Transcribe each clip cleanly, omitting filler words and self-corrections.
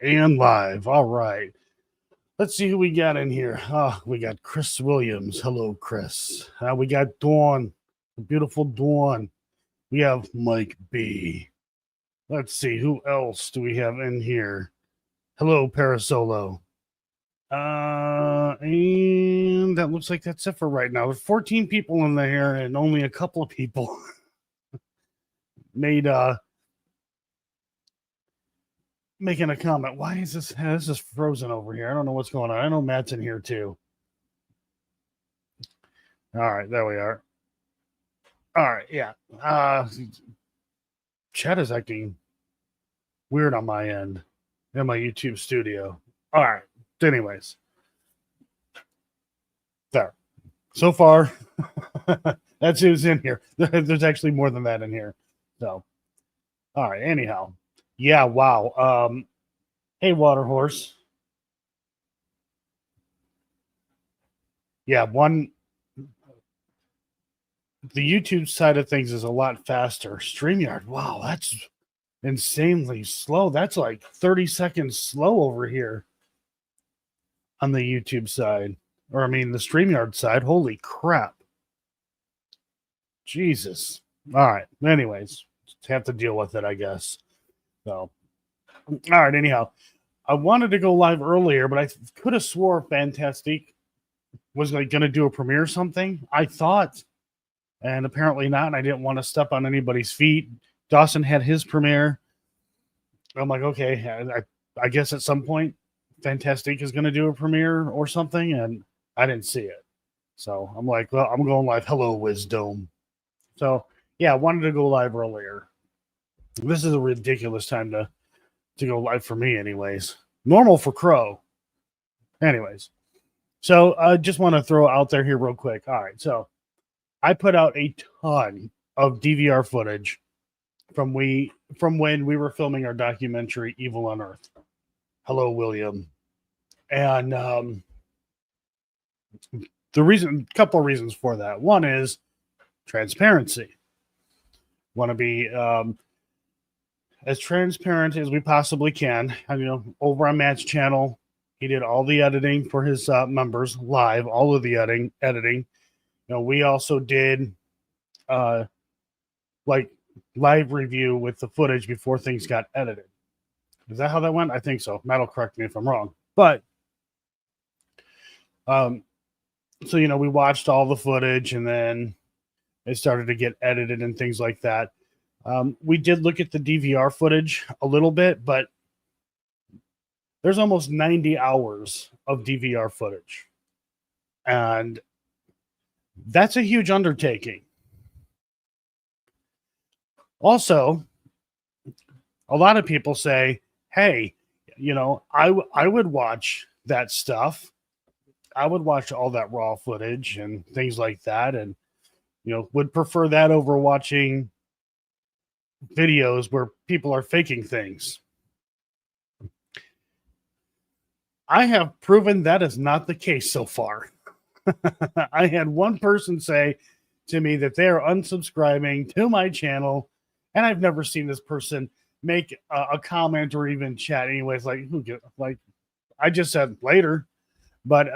And live. All right. Let's see who we got in here. We got Chris Williams. Hello, Chris. We got Dawn, beautiful Dawn. We have Mike B. Let's see, who else do we have in here? Hello, Parasolo. And that looks like that's it for right now. There's 14 people in there, and only a couple of people made making a comment. Why is this is frozen over here? I don't know what's going on. I know Matt's in here too. All right, there we are. All right, yeah. Chat is acting weird on my end in my YouTube studio. All right. Anyways, there. So far, that's who's in here. There's actually more than that in here. So, all right. Anyhow, yeah. Wow. Hey, Water Horse. Yeah, the YouTube side of things is a lot faster. StreamYard, wow, that's insanely slow. That's like 30 seconds slow over here on the YouTube side. Or, I mean, the StreamYard side. Holy crap. Jesus. All right. Anyways, have to deal with it, I guess. So, all right. Anyhow, I wanted to go live earlier, but I could have swore Fantastic was like going to do a premiere or something. I thought, and apparently not. And I didn't want to step on anybody's feet. Dawson had his premiere. I'm like, okay, I guess at some point Fantastic is going to do a premiere or something, and I didn't see it. So I'm like, well, I'm going live. Hello, Wisdom. So yeah, I wanted to go live earlier. This is a ridiculous time to go live for me, anyways. Normal for Crow. Anyways, so I just want to throw out there here real quick. All right, so I put out a ton of DVR footage from when we were filming our documentary Evil on Earth. Hello, William. And couple of reasons for that. One is transparency. Want to be as transparent as we possibly can. Over on Matt's channel, he did all the editing for his members live, all of the editing. We also did like live review with the footage before things got edited. Is that how that went? I think so. Matt will correct me if I'm wrong. But so we watched all the footage, and then it started to get edited and things like that. We did look at the DVR footage a little bit, but there's almost 90 hours of DVR footage. And that's a huge undertaking. Also, a lot of people say, hey, I would watch that stuff. I would watch all that raw footage and things like that, and would prefer that over watching videos where people are faking things. I have proven that is not the case so far. I had one person say to me that they are unsubscribing to my channel, and I've never seen this person make a comment or even chat. Anyways, I just said later, but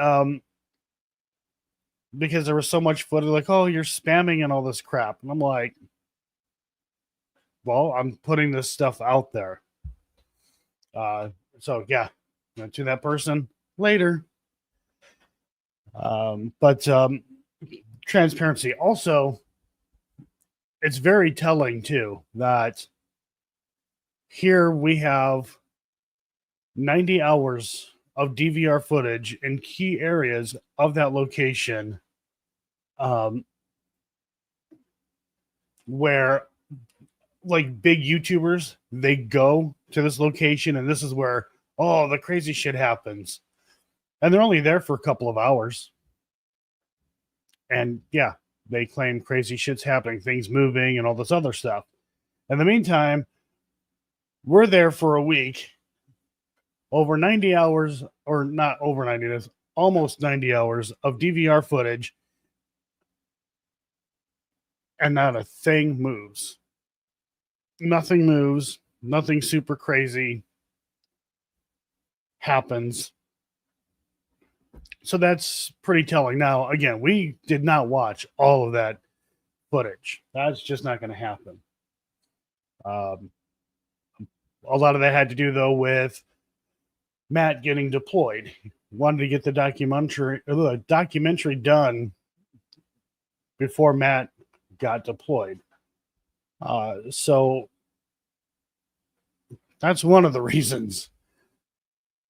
because there was so much footage, like, oh, you're spamming and all this crap, and I'm like, well, I'm putting this stuff out there. So yeah, to that person later. But transparency. Also, it's very telling too that here we have 90 hours of DVR footage in key areas of that location, where like big YouTubers, they go to this location, and this is where the crazy shit happens. And they're only there for a couple of hours. And yeah, they claim crazy shit's happening, things moving and all this other stuff. In the meantime, we're there for a week, over 90 hours, or not over 90 days, almost 90 hours of DVR footage, and not a thing moves. Nothing moves, nothing super crazy. happens. So that's pretty telling. Now, again, we did not watch all of that footage. That's just not going to happen. A lot of that had to do, though, with Matt getting deployed. Wanted to get the documentary done before Matt got deployed. So that's one of the reasons.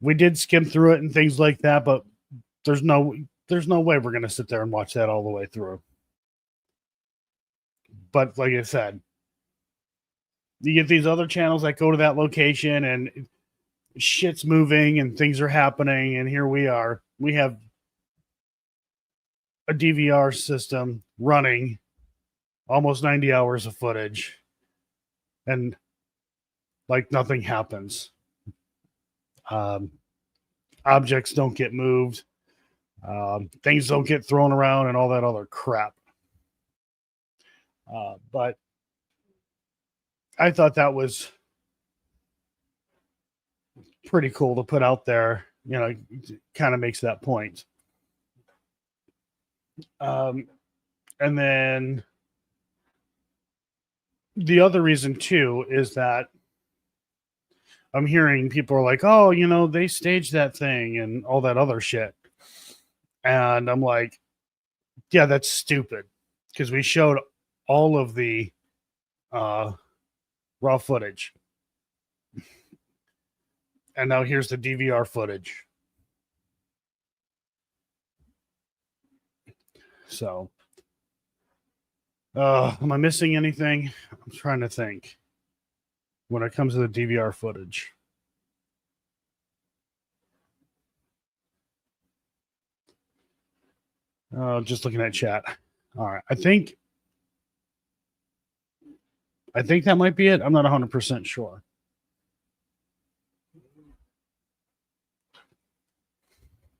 We did skim through it and things like that, but there's no way we're going to sit there and watch that all the way through. But like I said, you get these other channels that go to that location and shit's moving and things are happening, and here we are. We have a DVR system running almost 90 hours of footage, and like nothing happens. Objects don't get moved. Things don't get thrown around and all that other crap. But I thought that was pretty cool to put out there. You know, kind of makes that point. And then the other reason too is that I'm hearing people are like, oh, you know, they staged that thing and all that other shit. And I'm like, yeah, that's stupid. Because we showed all of the raw footage. And now here's the DVR footage. So, am I missing anything? I'm trying to think when it comes to the DVR footage. Just looking at chat. All right. I think that might be it. I'm not 100% sure.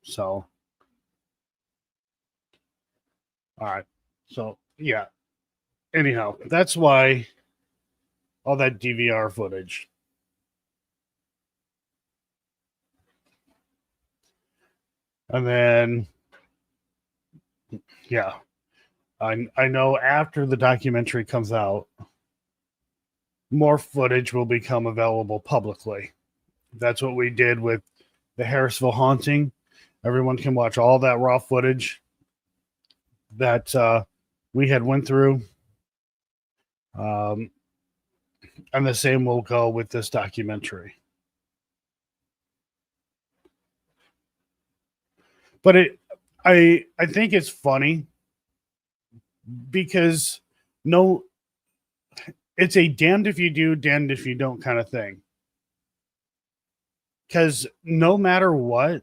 So, all right. So, yeah. Anyhow, that's why all that DVR footage. And then, yeah, I know after the documentary comes out, more footage will become available publicly. That's what we did with the Harrisville haunting. Everyone can watch all that raw footage that we had went through. And the same will go with this documentary. But I think it's funny because it's a damned if you do, damned if you don't kind of thing. Because no matter what,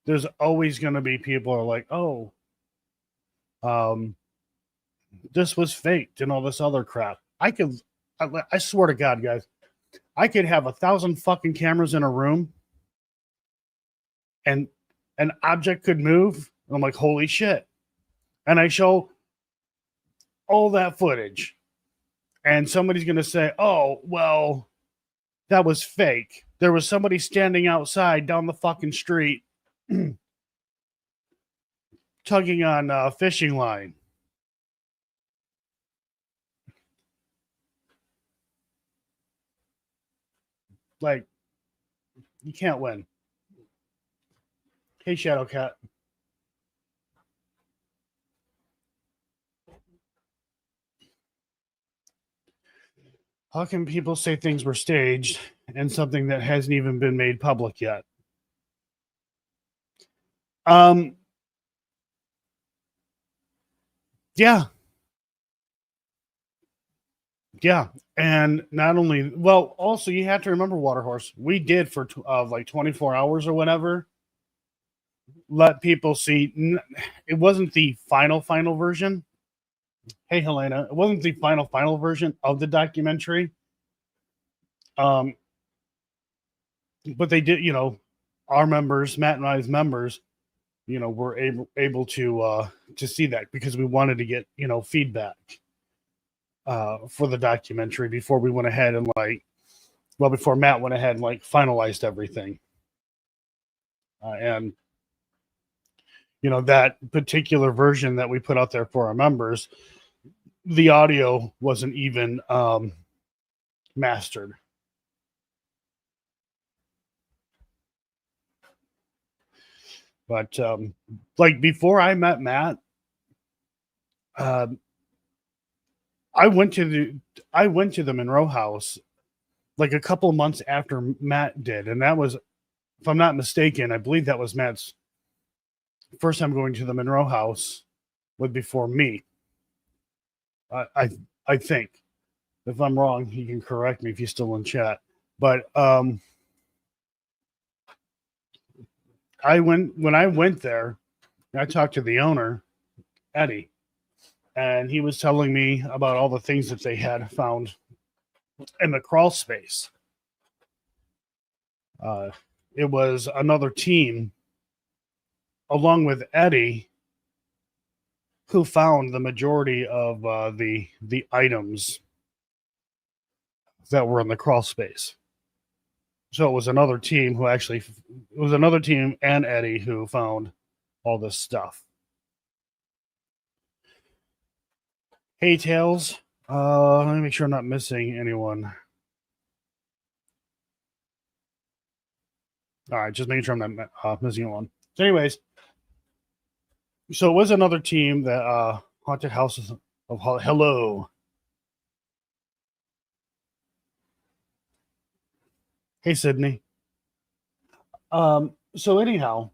there's always going to be people who are like, oh, this was faked and all this other crap. I swear to God, guys, I could have 1,000 fucking cameras in a room and an object could move. And I'm like, holy shit. And I show all that footage and somebody's going to say, oh, well, that was fake. There was somebody standing outside down the fucking street tugging on a fishing line. Like, you can't win. Hey, Shadowcat. How can people say things were staged and something that hasn't even been made public yet? Yeah. Yeah. And not only, well, also you have to remember, Waterhorse, we did for like 24 hours or whatever, let people see. It wasn't the final version. Hey, Helena, it wasn't the final version of the documentary. But they did, you know, our members, Matt and I's members, you know, were able to see that because we wanted to get, you know, feedback for the documentary before we went ahead and like Well, before Matt went ahead and like finalized everything. And that particular version that we put out there for our members, the audio wasn't even mastered. But like before I met Matt, I went to the Monroe house like a couple of months after Matt did, and that was, if I'm not mistaken, I believe that was Matt's first time going to the Monroe house was before me. I think. If I'm wrong, you can correct me if you're still in chat. But when I went there, I talked to the owner, Eddie, and he was telling me about all the things that they had found in the crawl space. It was another team, along with Eddie, who found the majority of the items that were in the crawl space. So it was another team and Eddie who found all this stuff. Hey, Tails. Let me make sure I'm not missing anyone. All right, just making sure I'm not missing one. So anyways, so it was another team that Haunted Houses of Hello. Hey, Sydney. So anyhow,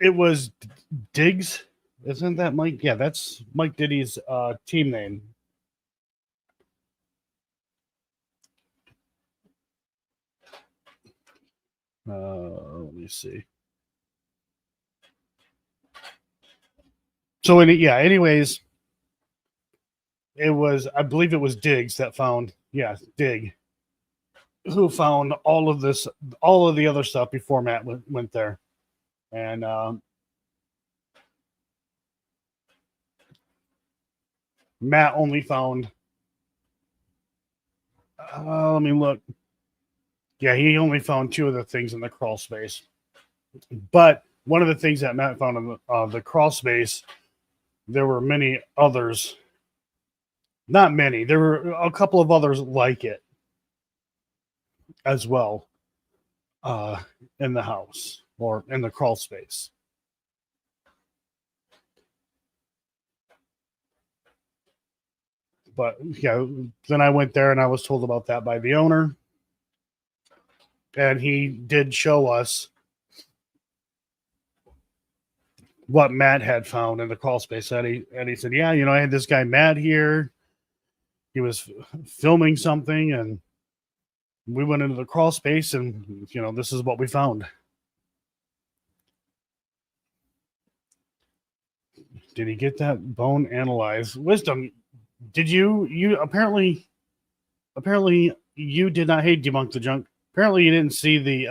it was Diggs. Isn't that Mike? Yeah, that's Mike Diddy's team name. Let me see. So anyways, it was, I believe it was Diggs that found, Dig, who found all of the other stuff before Matt went there. And Matt only found, let me look. Yeah, he only found 2 of the things in the crawl space. But one of the things that Matt found in the crawl space, there were many others. Not many. There were a couple of others like it as well in the house or in the crawl space. But yeah, then I went there and I was told about that by the owner. And he did show us what Matt had found in the crawl space. And he said, yeah, I had this guy Matt here. He was filming something and we went into the crawl space and, this is what we found. Did he get that bone analyzed? Wisdom, did you apparently you did not hate Debunk the Junk. Apparently you didn't see the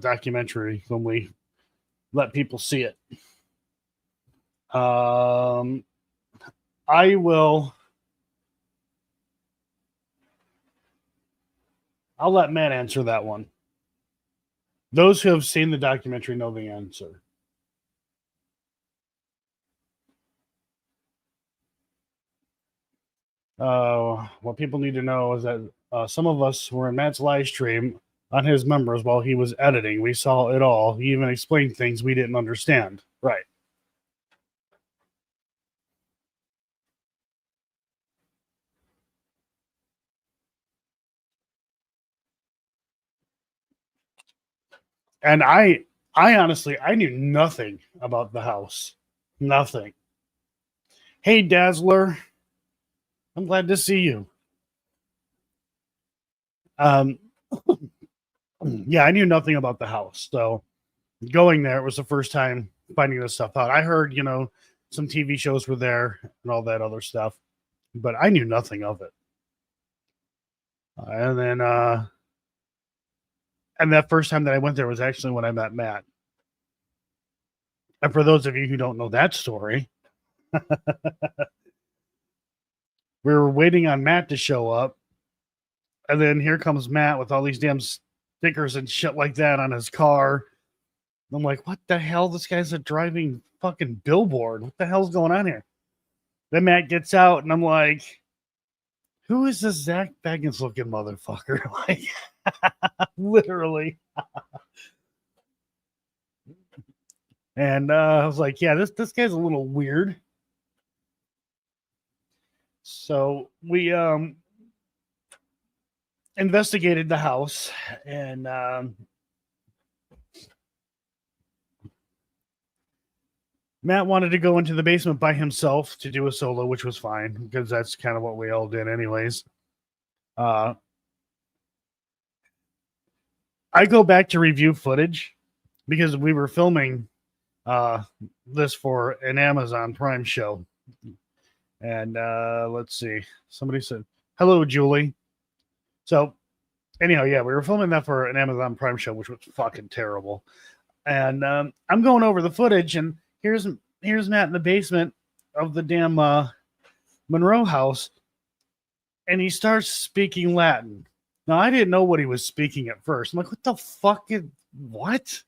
documentary when we let people see it. I'll let Matt answer that one. Those who have seen the documentary know the answer. What people need to know is that some of us were in Matt's live stream on his members while he was editing. We saw it all. He even explained things we didn't understand. Right. And I honestly, I knew nothing about the house. Nothing. Hey, Dazzler. I'm glad to see you. Yeah, I knew nothing about the house. So going there, it was the first time finding this stuff out. I heard, some TV shows were there and all that other stuff, but I knew nothing of it. And then, and that first time that I went there was actually when I met Matt. And for those of you who don't know that story, we were waiting on Matt to show up. And then here comes Matt with all these damn stickers and shit like that on his car. I'm like, what the hell? This guy's a driving fucking billboard. What the hell's going on here? Then Matt gets out, and I'm like, who is this Zach Baggins looking motherfucker? Like, literally. And I was like, yeah, this guy's a little weird. So we investigated the house, and Matt wanted to go into the basement by himself to do a solo, which was fine because that's kind of what we all did anyways. I go back to review footage because we were filming this for an Amazon Prime show. And let's see. Somebody said, hello, Julie. So anyhow, yeah, we were filming that for an Amazon Prime show, which was fucking terrible. And I'm going over the footage, and here's Matt in the basement of the damn Monroe house, and he starts speaking Latin. Now, I didn't know what he was speaking at first. I'm like, what the fuck is what?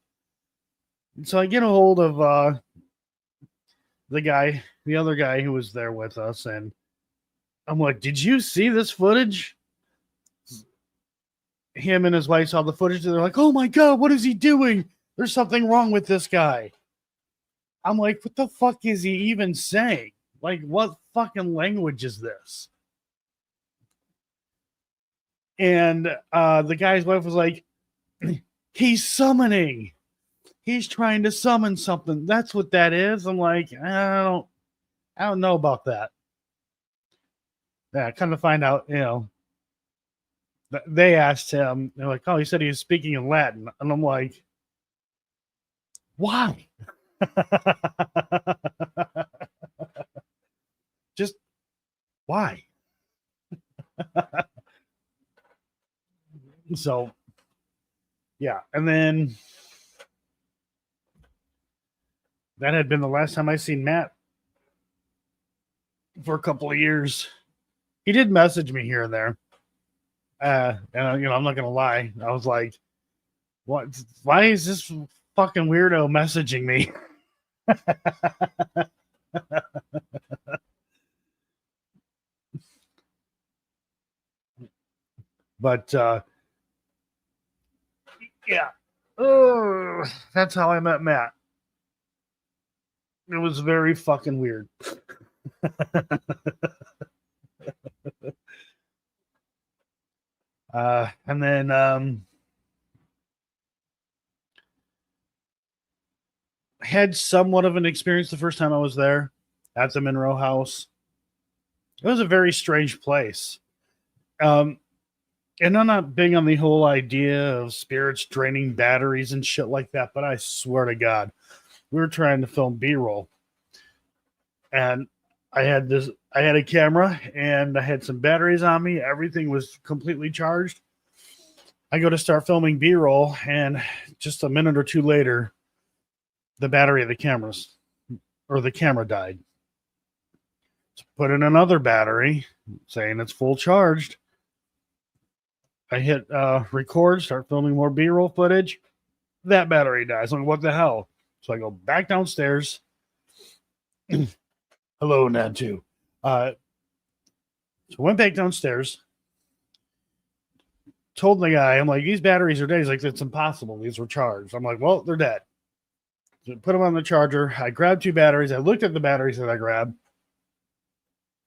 And so I get a hold of the other guy who was there with us, and I'm like, did you see this footage? Him and his wife saw the footage, and they're like, oh my God, what is he doing? There's something wrong with this guy. I'm like, what the fuck is he even saying? Like, what fucking language is this? And the guy's wife was like, he's summoning. He's trying to summon something. That's what that is. I'm like, I don't know about that. Yeah, come to find out, they asked him, they're like, oh, he said he was speaking in Latin. And I'm like, why? Just why? So, yeah. And then that had been the last time I seen Matt for a couple of years. He did message me here and there. And I'm not gonna lie. I was like, what? Why is this fucking weirdo messaging me? But yeah. Oh, that's how I met Matt. It was very fucking weird. And then had somewhat of an experience the first time I was there at the Monroe house. It was a very strange place. And I'm not big on the whole idea of spirits draining batteries and shit like that, but I swear to God, we were trying to film B-roll. And I had a camera and I had some batteries on me. Everything was completely charged. I go to start filming B-roll, and just a minute or two later, the battery of the camera died. So put in another battery, saying it's full charged. I hit record, start filming more B-roll footage. That battery dies. I'm like, what the hell? So I go back downstairs. Hello, Natu. So went back downstairs. Told the guy, I'm like, these batteries are dead. He's like, it's impossible. These were charged. I'm like, well, they're dead. So put them on the charger. I grabbed two batteries. I looked at the batteries that I grabbed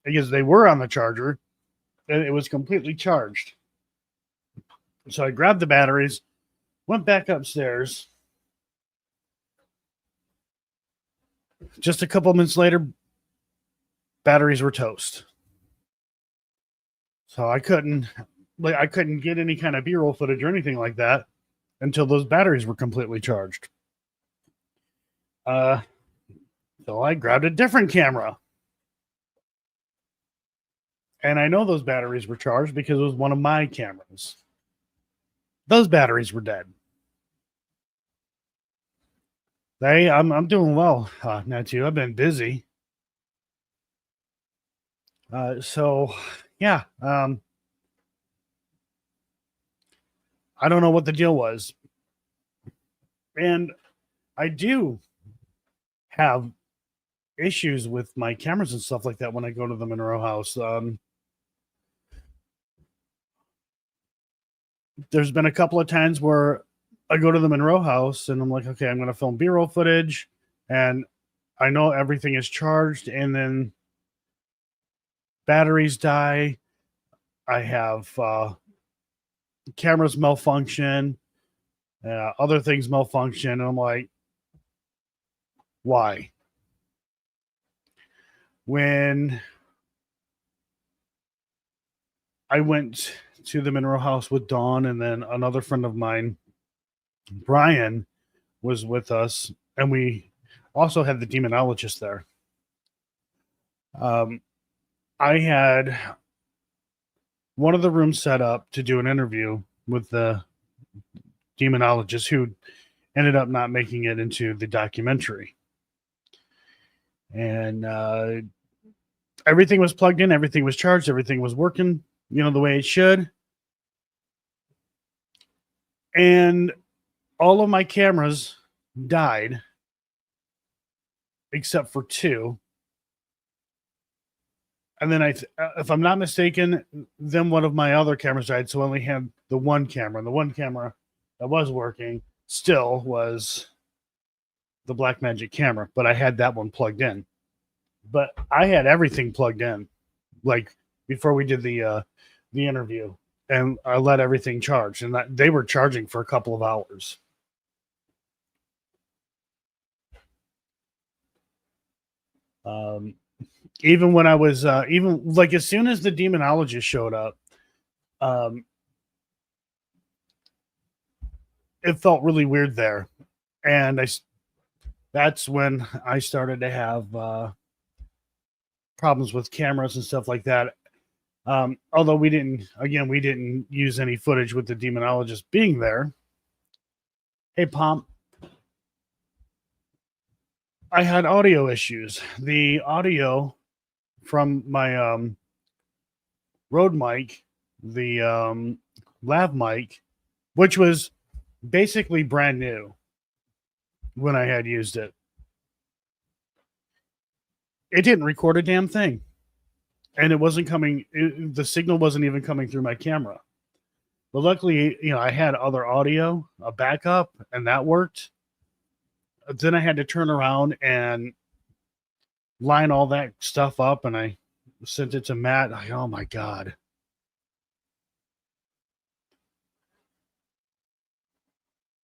because they were on the charger and it was completely charged. So I grabbed the batteries, went back upstairs. Just a couple minutes later, batteries were toast. So I couldn't get any kind of B-roll footage or anything like that until those batteries were completely charged. So I grabbed a different camera. And I know those batteries were charged because it was one of my cameras. Those batteries were dead. Hey, I'm doing well. Not you. I've been busy. So yeah. I don't know what the deal was, and I do have issues with my cameras and stuff like that when I go to the Monroe house. There's been a couple of times where I go to the Monroe house and I'm like, okay, I'm going to film B-roll footage, and I know everything is charged, and then batteries die. I have cameras malfunction, other things malfunction, and I'm like, why? When I went to the Monroe house with Dawn, and then another friend of mine, Brian, was with us, and we also had the demonologist there. Um, I had one of the rooms set up to do an interview with the demonologist who ended up not making it into the documentary. And everything was plugged in, everything was charged, everything was working, the way it should. And all of my cameras died except for two. And then if I'm not mistaken, then one of my other cameras died, so I only had the one camera. And the one camera that was working still was the Blackmagic camera, but I had that one plugged in. But I had everything plugged in, like before we did the interview, and I let everything charge, and they were charging for a couple of hours. Even when I was even like as soon as the demonologist showed up, it felt really weird there, and that's when I started to have problems with cameras and stuff like that. Although we didn't use any footage with the demonologist being there. Hey, Pomp. I had audio issues. The audio from my Rode mic, the lav mic, which was basically brand new when I had used it, it didn't record a damn thing. And it wasn't coming, the signal wasn't even coming through my camera. But luckily, I had other audio, a backup, and that worked. Then I had to turn around and line all that stuff up, and I sent it to Matt. Oh my God.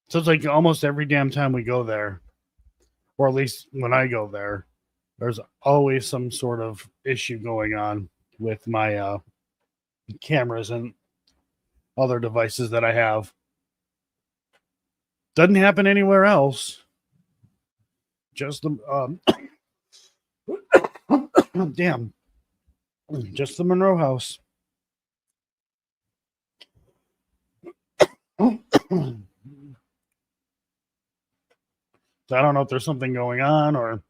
So it's like almost every damn time we go there, or at least when I go there, there's always some sort of issue going on with my cameras and other devices that I have. Doesn't happen anywhere else. Just the damn, just the Monroe house. So I don't know if there's something going on, or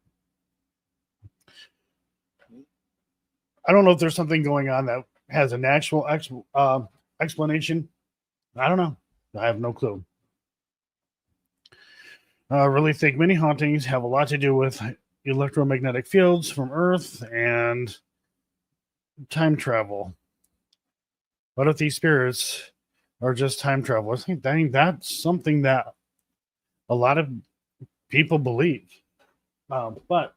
I don't know if there's something going on that has an actual explanation. I don't know. I have no clue. Really think many hauntings have a lot to do with electromagnetic fields from Earth and time travel. What if these spirits are just time travelers? I think that's something that a lot of people believe. But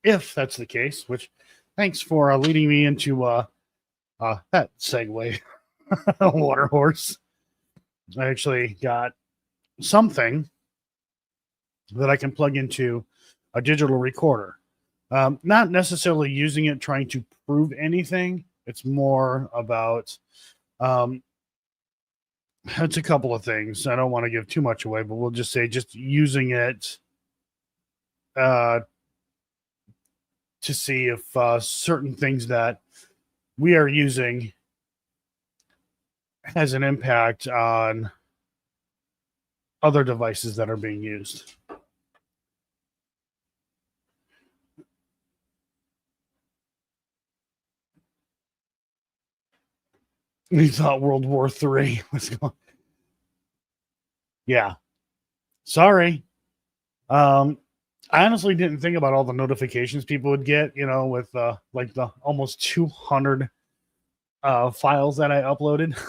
if that's the case, which thanks for leading me into that segue, water horse. I actually got something that I can plug into a digital recorder. Not necessarily using it trying to prove anything. It's more about it's a couple of things. I don't want to give too much away, but we'll just say just using it to see if certain things that we are using has an impact on other devices that are being used. He thought World War III was going. Yeah. Sorry. I honestly didn't think about all the notifications people would get, with like the almost 200 files that I uploaded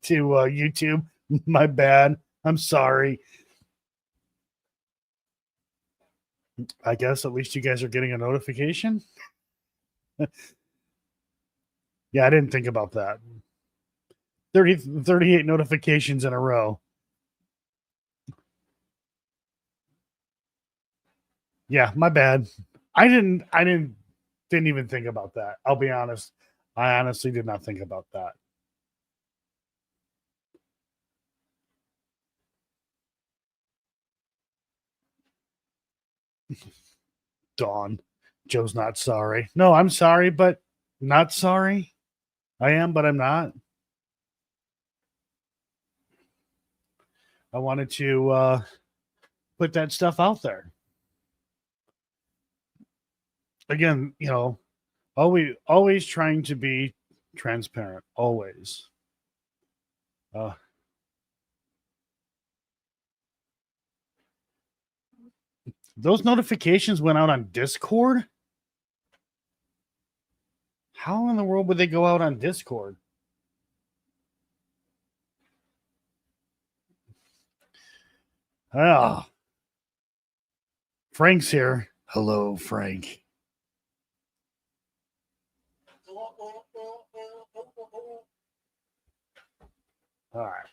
to YouTube. My bad. I'm sorry. I guess at least you guys are getting a notification. Yeah, I didn't think about that. 38 notifications in a row. Yeah, my bad. I didn't even think about that. I'll be honest. I honestly did not think about that. Dawn. Joe's not sorry. No, I'm sorry, but not sorry. I am, but I'm not. I wanted to put that stuff out there. Again, always trying to be transparent. Always. Those notifications went out on Discord. How in the world would they go out on Discord? Ah, Frank's here. Hello, Frank. All right.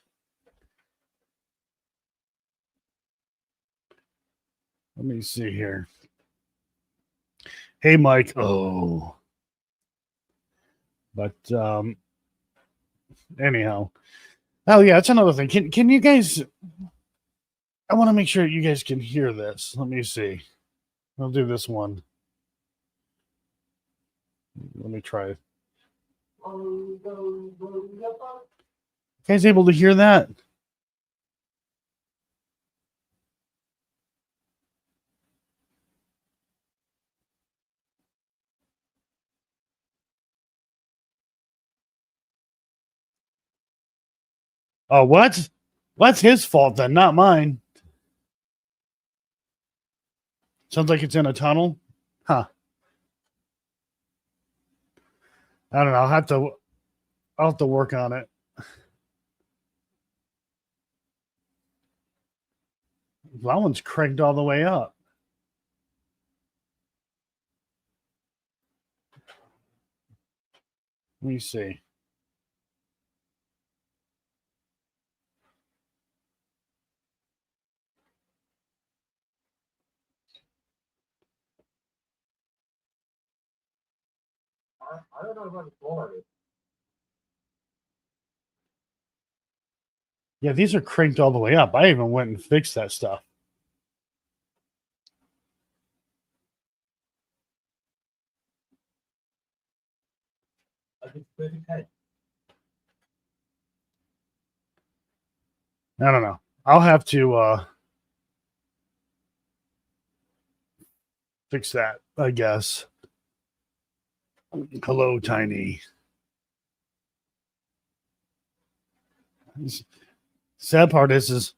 Let me see here. Hey, Mike. Oh. But anyhow. Oh yeah, that's another thing. Can you guys, I want to make sure you guys can hear this. Let me see. I'll do this one. Let me try it. You guys able to hear that? Oh, what? That's his fault then, not mine. Sounds like it's in a tunnel. Huh. I don't know. I'll have to work on it. That one's cranked all the way up. Let me see. I don't know about the floor. Yeah, these are cranked all the way up. I even went and fixed that stuff. I don't know. I'll have to fix that, I guess. Hello, Tiny. Sad part is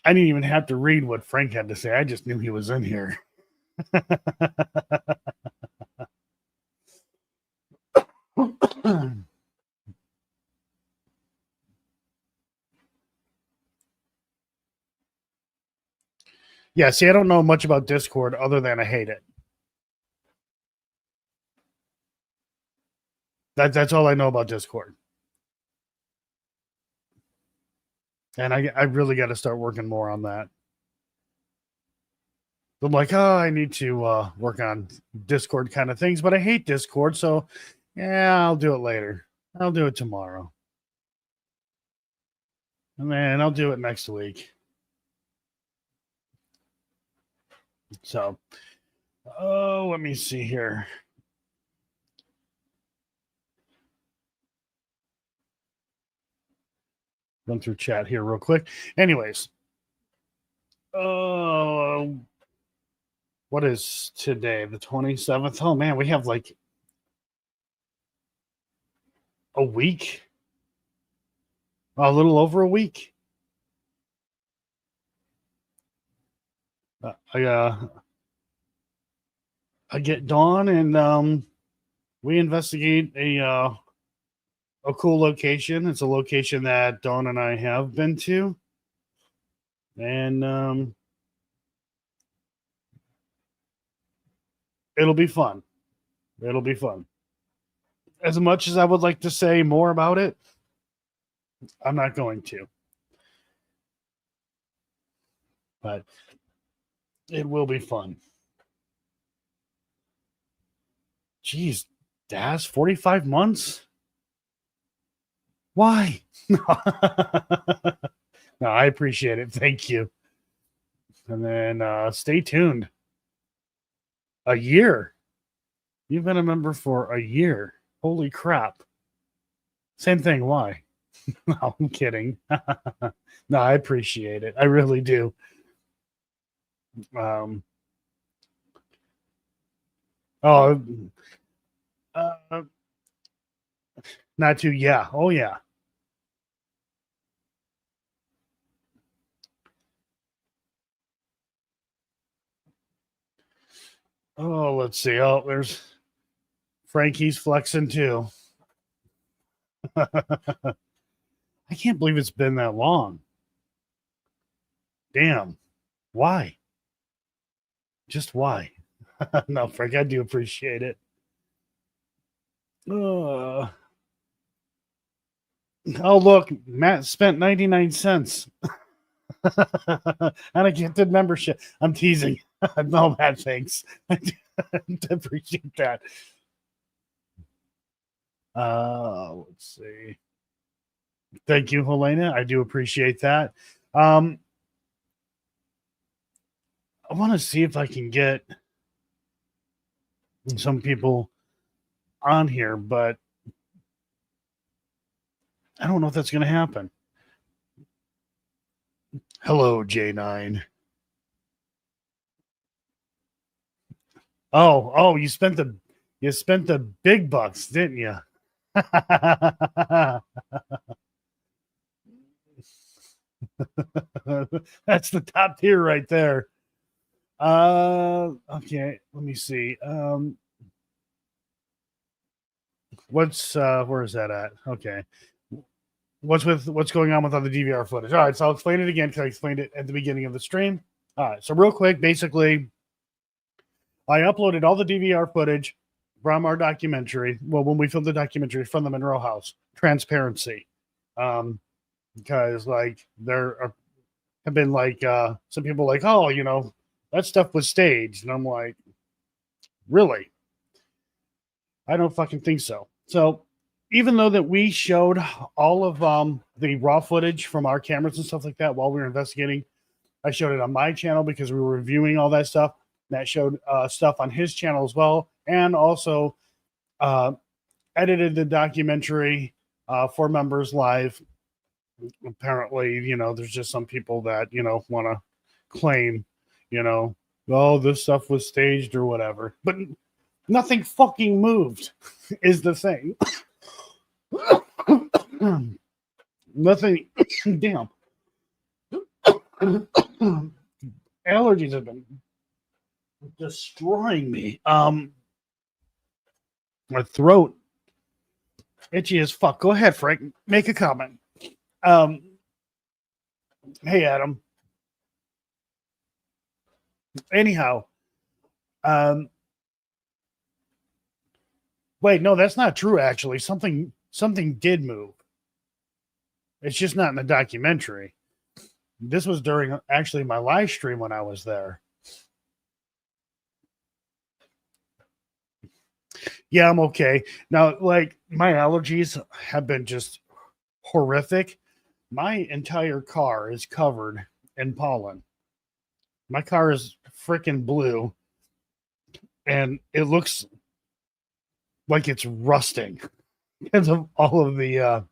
I didn't even have to read what Frank had to say. I just knew he was in here. Yeah, see, I don't know much about Discord other than I hate it. That's all I know about Discord. And I really got to start working more on that. I'm like, oh, I need to work on Discord kind of things, but I hate Discord, so yeah, I'll do it later. I'll do it tomorrow. And then I'll do it next week. So, let me see here. Run through chat here real quick. Anyways, what is today? The 27th? Oh man, we have like a week, a little over a week. I get Dawn and we investigate a cool location. It's a location that Dawn and I have been to, and it'll be fun. It'll be fun. As much as I would like to say more about it, I'm not going to. But it will be fun. Jeez, Daz, 45 months? Why? No, I appreciate it. Thank you. And then stay tuned. A year. You've been a member for a year. Holy crap. Same thing. Why? No, I'm kidding. No, I appreciate it. I really do. Not too. Yeah. Oh, yeah. Oh, let's see. Oh, there's Frankie's flexing too. I can't believe it's been that long. Damn. Why? Just why? No, Frank, I do appreciate it. Oh, look, Matt spent 99 cents on a gifted membership. I'm teasing. No, Matt, thanks. I appreciate that. Let's see. Thank you, Helena. I do appreciate that. I want to see if I can get some people on here, but I don't know if that's going to happen. Hello, J9. Oh, you spent the big bucks, didn't you? That's the top tier right there. Okay, let me see. What's where is that at? Okay. What's going on with all the DVR footage? All right, so I'll explain it again because I explained it at the beginning of the stream. All right, so real quick, basically, I uploaded all the DVR footage from our documentary. Well, when we filmed the documentary from the Monroe house, Transparency, because like there have been like some people like, oh, that stuff was staged, and I'm like, really? I don't fucking think so. So even though that we showed all of the raw footage from our cameras and stuff like that while we were investigating, I showed it on my channel because we were reviewing all that stuff. Matt showed stuff on his channel as well, and also edited the documentary for members live. Apparently, there's just some people that, want to claim, oh, this stuff was staged or whatever. But nothing fucking moved is the thing. Nothing. Damn. Allergies have been destroying me. My throat itchy as fuck. Go ahead, Frank. Make a comment. Hey, Adam. Anyhow, wait, no, that's not true. Actually, something did move. It's just not in the documentary. This was during actually my live stream when I was there. Yeah, I'm okay. Now, like, my allergies have been just horrific. My entire car is covered in pollen. My car is freaking blue, and it looks like it's rusting because of all of the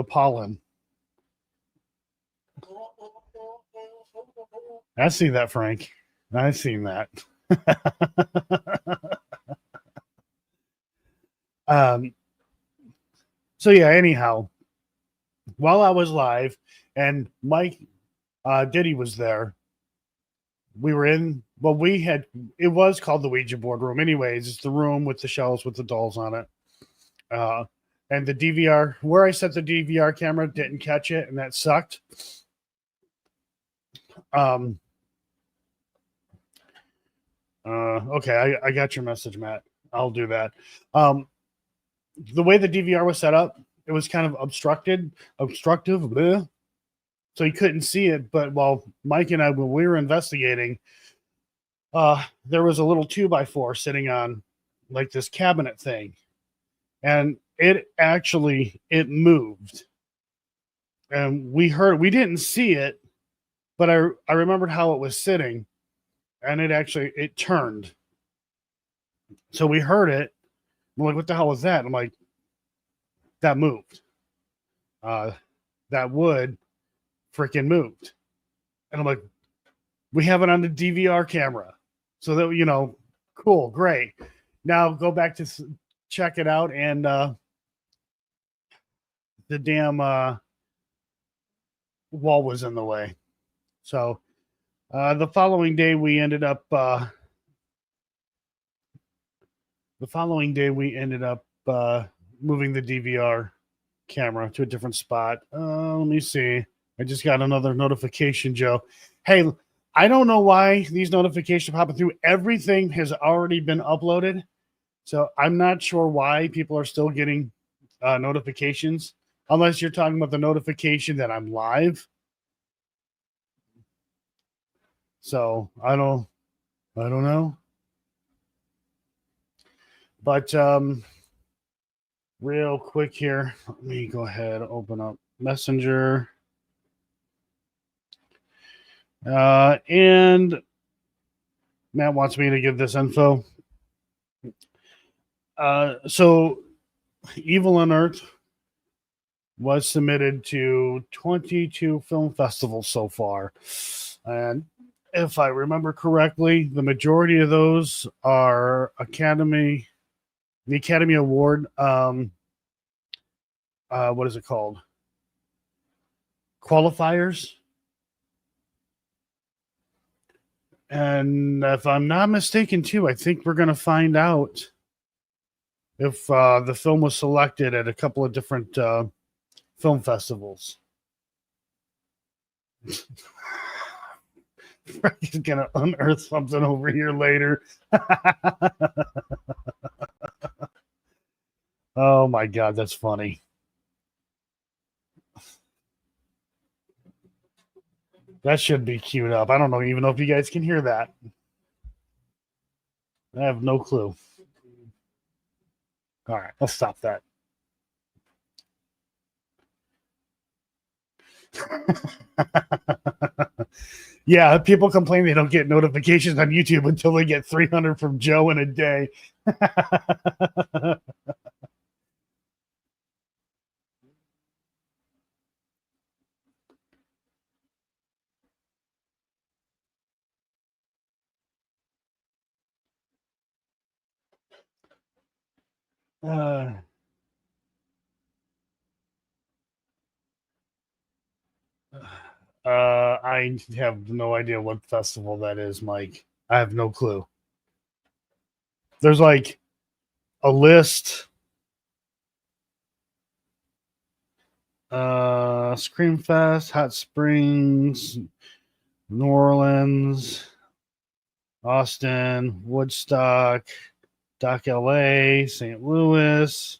pollen. I see that, Frank. I've seen that. Um, so yeah, anyhow, while I was live and Mike Diddy was there, we were in, well, it was called the Ouija board room. Anyways, it's the room with the shelves with the dolls on it. And the DVR, where I set the DVR camera, didn't catch it, and that sucked. Okay, I got your message, Matt. I'll do that. The way the DVR was set up, it was kind of obstructive, bleh, so you couldn't see it. But while Mike and I, when we were investigating, there was a little 2x4 sitting on like this cabinet thing, and it moved, and we didn't see it, but I remembered how it was sitting, and it turned. So we heard it. We're like, what the hell was that? I'm like, that moved. That wood freaking moved. And I'm like, we have it on the DVR camera. So that, cool, great. Now go back to check it out, and the damn wall was in the way. So the following day we ended up moving the DVR camera to a different spot. Let me see. I just got another notification, Joe. Hey, I don't know why these notifications are popping through. Everything has already been uploaded, so I'm not sure why people are still getting notifications, unless you're talking about the notification that I'm live. So I don't know. But real quick here, let me go ahead, open up Messenger. And Matt wants me to give this info. So Evil Unearthed was submitted to 22 film festivals so far. And if I remember correctly, the majority of those are the Academy Award. What is it called? Qualifiers. And if I'm not mistaken, too, I think we're going to find out if the film was selected at a couple of different film festivals. Frank's going to unearth something over here later. Oh, my God, that's funny. That should be queued up. I don't even know if you guys can hear that. I have no clue. All right, let's stop that. Yeah, people complain they don't get notifications on YouTube until they get 300 from Joe in a day. I have no idea what festival that is, Mike. I have no clue. There's like a list. Screamfest, Hot Springs, New Orleans, Austin, Woodstock, Dock LA, St. Louis,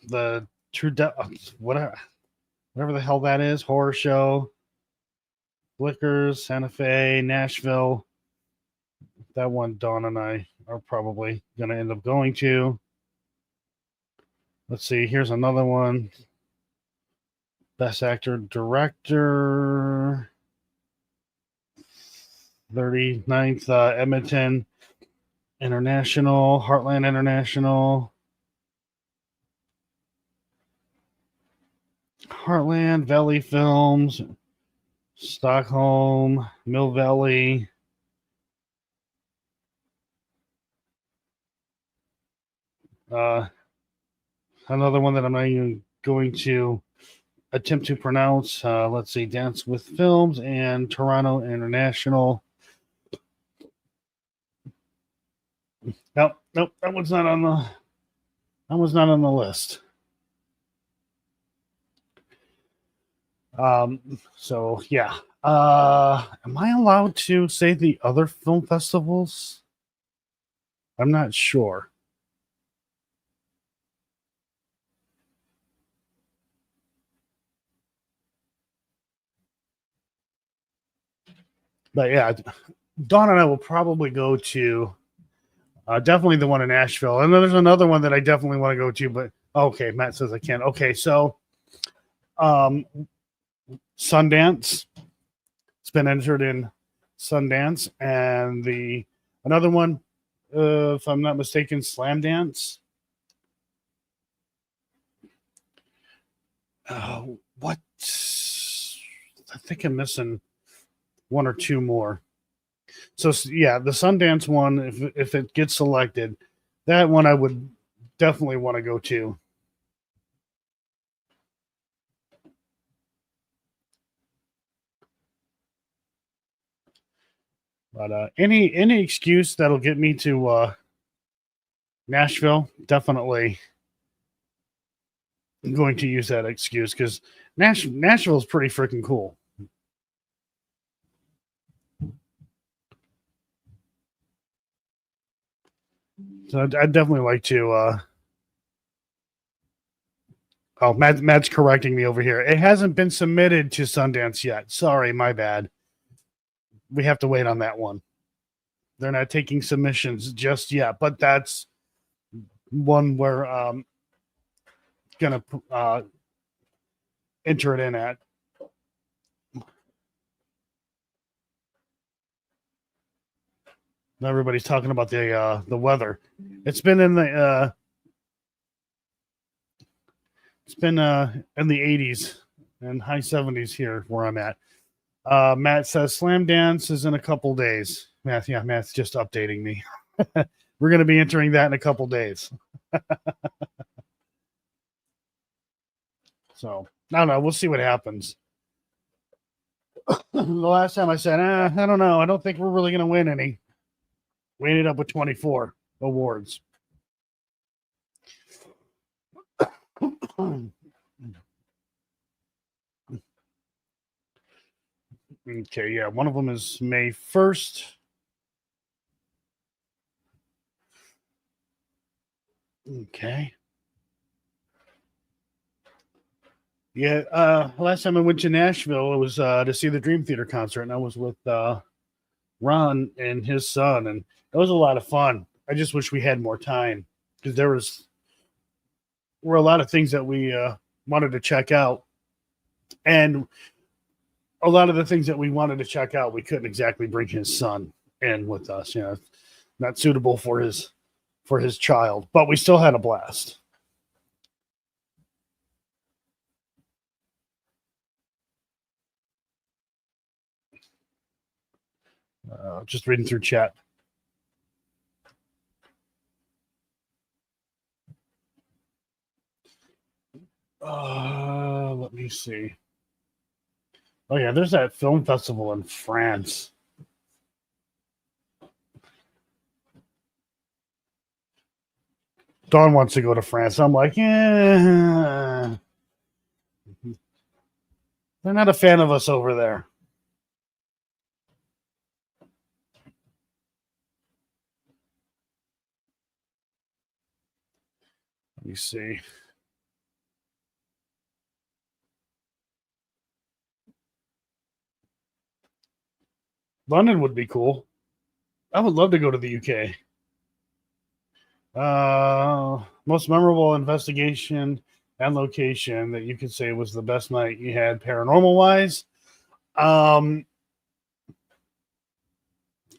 the whatever the hell that is, Horror Show, Blickers, Santa Fe, Nashville. That one Dawn and I are probably going to end up going to. Let's see, here's another one. Best Actor, Director, 39th Edmonton International, Heartland International, Heartland Valley Films, Stockholm, Mill Valley, Another one that I'm not even going to attempt to pronounce. Let's see, Dance with Films and Toronto International. Nope, that one's not on the. That was not on the list. So yeah. Am I allowed to say the other film festivals? I'm not sure. But yeah, Dawn and I will probably go to definitely the one in Nashville. And then there's another one that I definitely want to go to, but okay, Matt says I can't. Okay, so Sundance. It's been entered in Sundance, and the another one, if I'm not mistaken, Slam Dance. What? I think I'm missing one or two more. So yeah, the Sundance one, if it gets selected, that one I would definitely want to go to. But any excuse that'll get me to Nashville, definitely I'm going to use that excuse because Nashville is pretty freaking cool. So I'd definitely like to. Oh, Matt's correcting me over here. It hasn't been submitted to Sundance yet. Sorry, my bad. We have to wait on that one. They're not taking submissions just yet, but that's one we're gonna enter it in at. Everybody's talking about the weather. It's been in the in the 80s and high 70s here where I'm at. Matt says Slam Dance is in a couple days. Matt's just updating me. We're going to be entering that in a couple days. So I don't know. We'll see what happens. The last time I said, I don't know. I don't think we're really going to win any. We ended up with 24 awards. Okay, yeah. One of them is May 1st. Okay. Yeah, last time I went to Nashville, it was to see the Dream Theater concert, and I was with Ron and his son, and it was a lot of fun. I just wish we had more time because were a lot of things that we wanted to check out, and a lot of the things that we wanted to check out, we couldn't exactly bring his son in with us. You know, not suitable for his child, but we still had a blast. Just reading through chat. Let me see. Oh yeah, there's that film festival in France. Dawn wants to go to France. I'm like, yeah. They're not a fan of us over there. Let me see. London would be cool. I would love to go to the UK. Most memorable investigation and location that you could say was the best night you had paranormal wise.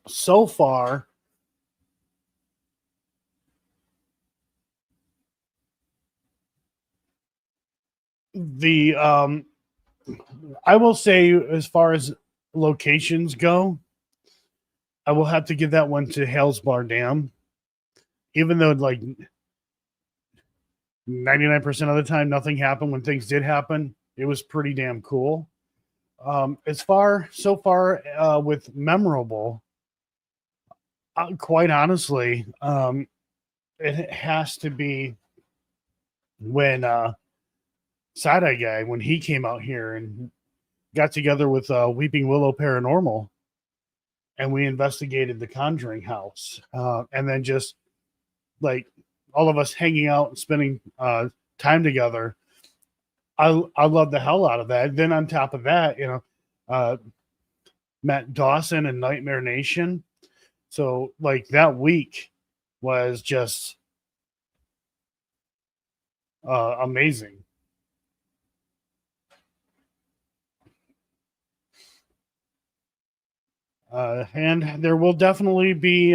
So far, the I will say as far as locations go, I will have to give that one to Hales Bar Dam. Even though like 99% of the time, nothing happened. When things did happen, it was pretty damn cool. So far with memorable, quite honestly, it has to be when Side-Eye Guy, when he came out here and got together with Weeping Willow Paranormal, and we investigated the Conjuring house, and then just like all of us hanging out and spending time together. I love the hell out of that. Then on top of that, Matt Dawson and Nightmare Nation. So like that week was just amazing. And there will definitely be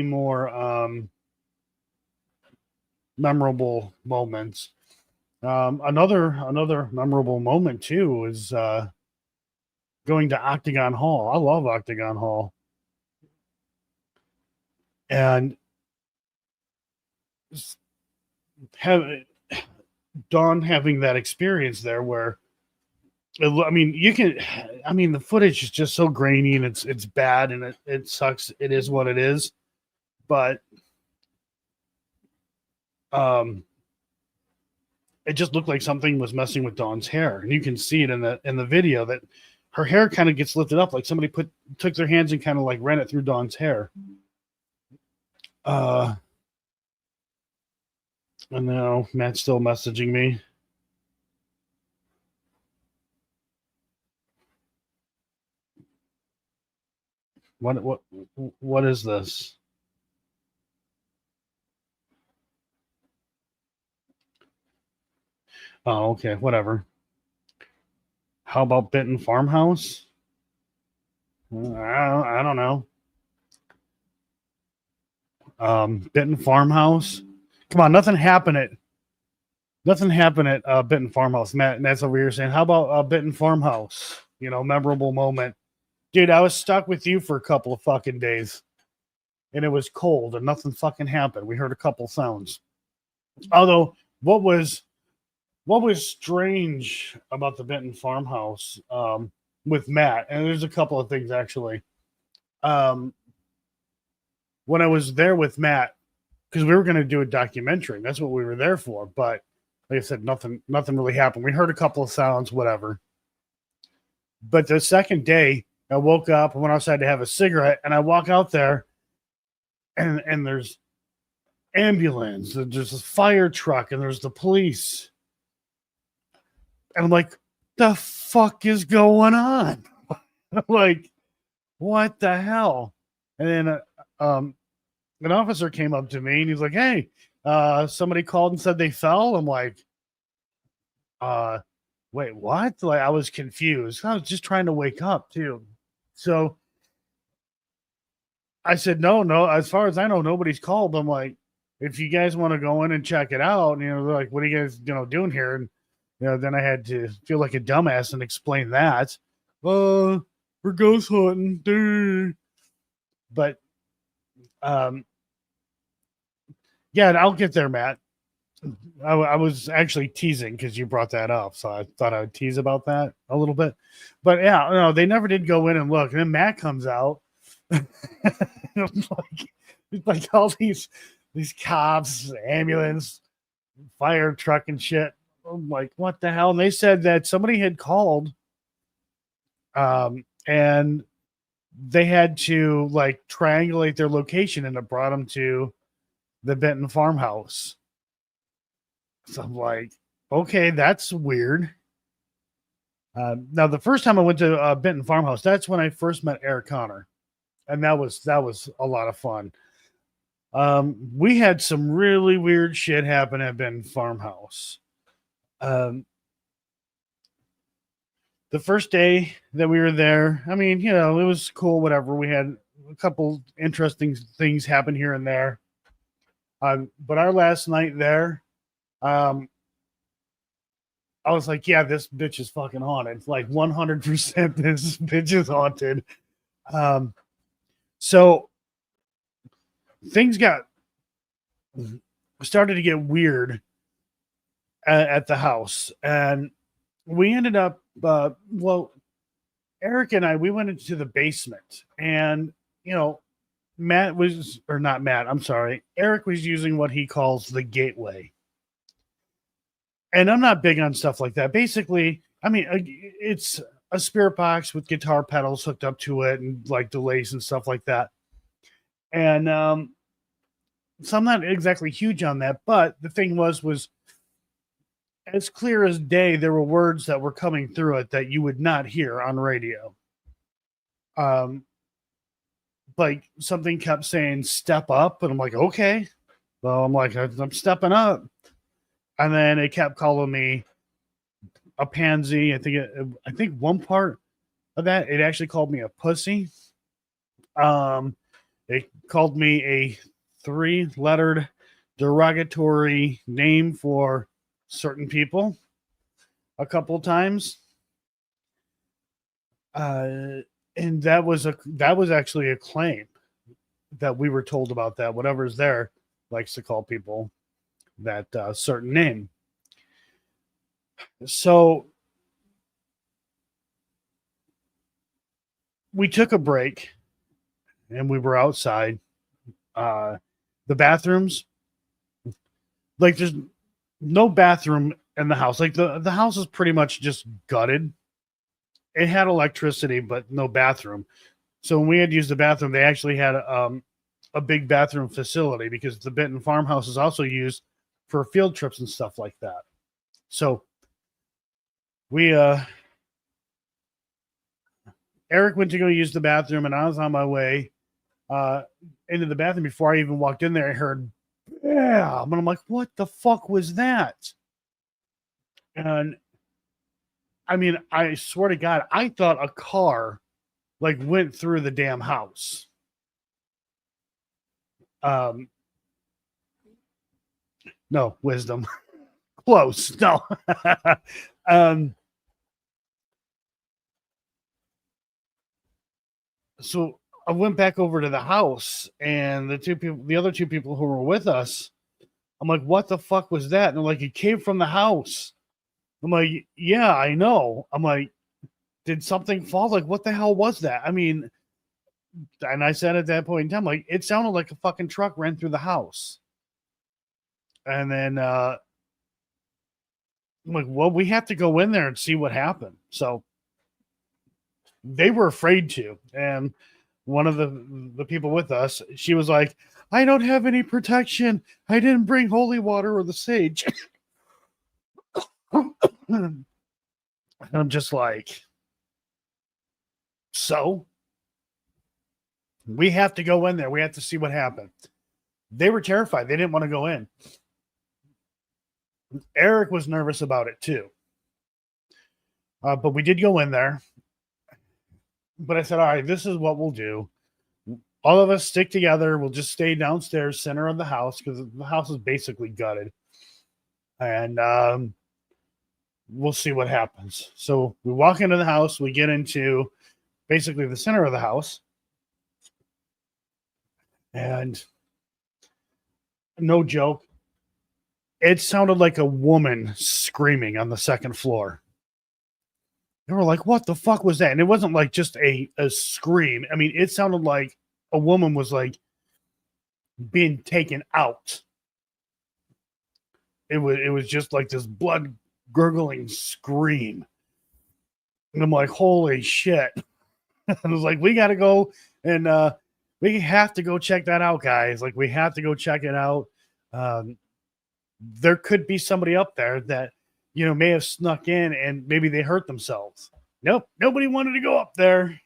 more memorable moments. Another memorable moment too is going to Octagon Hall. I love Octagon Hall, and Dawn having that experience there where. The footage is just so grainy and it's bad and it sucks. It is what it is. But it just looked like something was messing with Dawn's hair. And you can see it in the video that her hair kind of gets lifted up, like somebody took their hands and kind of like ran it through Dawn's hair. And now Matt's still messaging me. What is this? Oh, okay, whatever. How about Benton Farmhouse? I don't know. Benton Farmhouse. Come on, nothing happened at Benton Farmhouse. Matt's over here saying, "How about Benton Farmhouse? Memorable moment." Dude, I was stuck with you for a couple of fucking days. And it was cold and nothing fucking happened. We heard a couple sounds. Although, what was strange about the Benton Farmhouse with Matt, and there's a couple of things actually. When I was there with Matt, because we were going to do a documentary. That's what we were there for. But like I said, nothing really happened. We heard a couple of sounds, whatever. But the second day, I woke up and went outside to have a cigarette, and I walk out there, and there's ambulance, there's a fire truck, and there's the police. And I'm like, the fuck is going on? I'm like, what the hell? And then an officer came up to me, and he's like, hey, somebody called and said they fell. I'm like, wait, what? Like, I was confused. I was just trying to wake up, too. So I said, no, as far as I know, nobody's called. I'm like, if you guys want to go in and check it out, they're like, what are you guys, doing here? And, then I had to feel like a dumbass and explain that. We're ghost hunting. Dude. But, yeah, I'll get there, Matt. I was actually teasing because you brought that up, so I thought I would tease about that a little bit. But yeah, no, they never did go in and look. And then Matt comes out, like all these cops, ambulance, fire truck, and shit. I'm like, what the hell? And they said that somebody had called, and they had to like triangulate their location, and it brought them to the Benton Farmhouse. So I'm like, okay, that's weird. Now, the first time I went to Benton Farmhouse, that's when I first met Eric Connor, and that was a lot of fun. We had some really weird shit happen at Benton Farmhouse. The first day that we were there, it was cool, whatever. We had a couple interesting things happen here and there. But our last night there, I was like, yeah, this bitch is fucking haunted. It's like 100% this bitch is haunted. So things got started to get weird at the house. And we ended up, Eric and I, we went into the basement, and, Matt was, or not Matt, I'm sorry. Eric was using what he calls the gateway. And I'm not big on stuff like that. Basically, I mean, it's a spirit box with guitar pedals hooked up to it and like delays and stuff like that. And so I'm not exactly huge on that. But the thing was as clear as day, there were words that were coming through it that you would not hear on radio. Like something kept saying "step up," and I'm like, okay. Well, I'm like, I'm stepping up, and then it kept calling me a pansy. I think one part of that, it actually called me a pussy. It called me a 3-lettered derogatory name for certain people a couple of times. And that was actually a claim that we were told about that. Whatever's there likes to call people that certain name. So we took a break and we were outside. The bathrooms, like there's no bathroom in the house. Like the house is pretty much just gutted. It had electricity, but no bathroom. So when we had to use the bathroom, they actually had a big bathroom facility, because the Benton Farmhouse is also used for field trips and stuff like that. So we, Eric went to go use the bathroom, and I was on my way into the bathroom. Before I even walked in there, I heard, yeah, and I'm like, what the fuck was that? And I mean, I swear to God, I thought a car like went through the damn house. No, wisdom. Close. No. So I went back over to the house, and the other two people who were with us, I'm like, what the fuck was that? And they're like, it came from the house. I'm like, yeah, I know. I'm like, did something fall? Like, what the hell was that? I mean, and I said at that point in time, like, it sounded like a fucking truck ran through the house. And then I'm like, well, we have to go in there and see what happened. So they were afraid to. And one of the people with us, she was like, I don't have any protection. I didn't bring holy water or the sage. And I'm just like, so we have to go in there. We have to see what happened. They were terrified. They didn't want to go in. Eric was nervous about it too. But we did go in there. But I said, all right, this is what we'll do. All of us stick together. We'll just stay downstairs, center of the house, because the house is basically gutted. And we'll see what happens. So we walk into the house. We get into basically the center of the house. And no joke, it sounded like a woman screaming on the second floor. And we're like, what the fuck was that? And it wasn't like just a scream. I mean, it sounded like a woman was like being taken out. It was just like this blood gurgling scream. And I'm like, holy shit. I was like, we got to go, and we have to go check that out, guys. Like, we have to go check it out. There could be somebody up there that, may have snuck in and maybe they hurt themselves. Nope. Nobody wanted to go up there.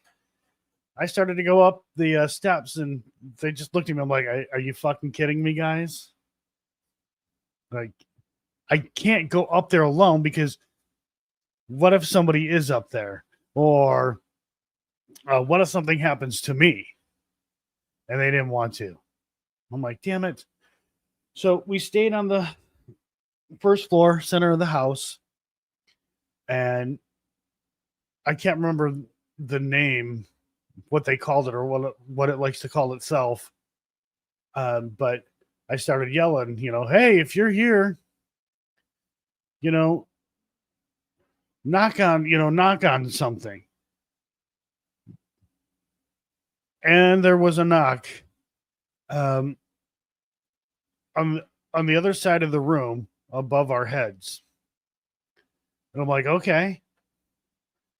I started to go up the steps, and they just looked at me. I'm like, are you fucking kidding me, guys? Like, I can't go up there alone, because what if somebody is up there? Or what if something happens to me? And they didn't want to. I'm like, damn it. So we stayed on the first floor, center of the house. And I can't remember the name, what they called it, or what it likes to call itself. But I started yelling, hey, if you're here, you know, knock on something. And there was a knock um, on the other side of the room above our heads. And I'm like, okay.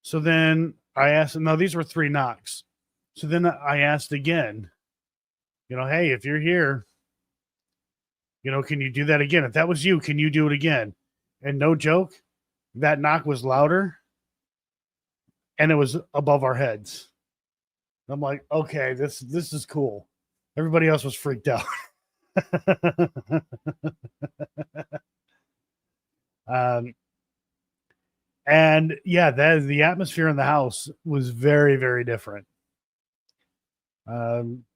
So then I asked, no, these were 3 knocks. So then I asked again, hey, if you're here, can you do that again? If that was you, can you do it again? And no joke, that knock was louder and it was above our heads. I'm like, okay, this is cool. Everybody else was freaked out. And yeah, the atmosphere in the house was very, very different.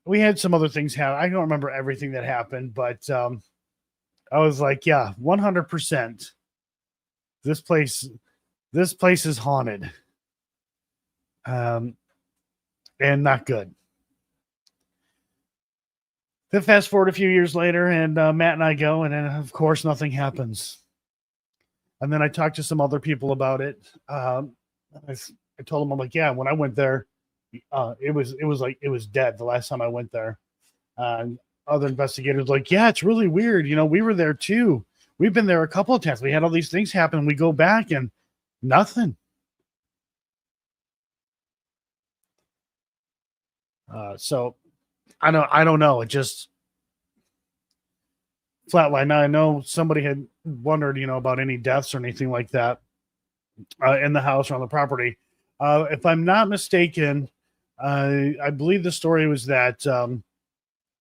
We had some other things happen. I don't remember everything that happened, but I was like, yeah, 100%. This place is haunted. And not good. Then fast forward a few years later, and Matt and I go, and then of course nothing happens. And then I talked to some other people about it. I told them, I'm like, yeah, when I went there, it was dead the last time I went there. Other investigators like, yeah, it's really weird. We were there too. We've been there a couple of times. We had all these things happen. We go back and nothing. So I don't know. It just flatline. Now I know somebody had wondered, about any deaths or anything like that in the house or on the property. If I'm not mistaken, I believe the story was that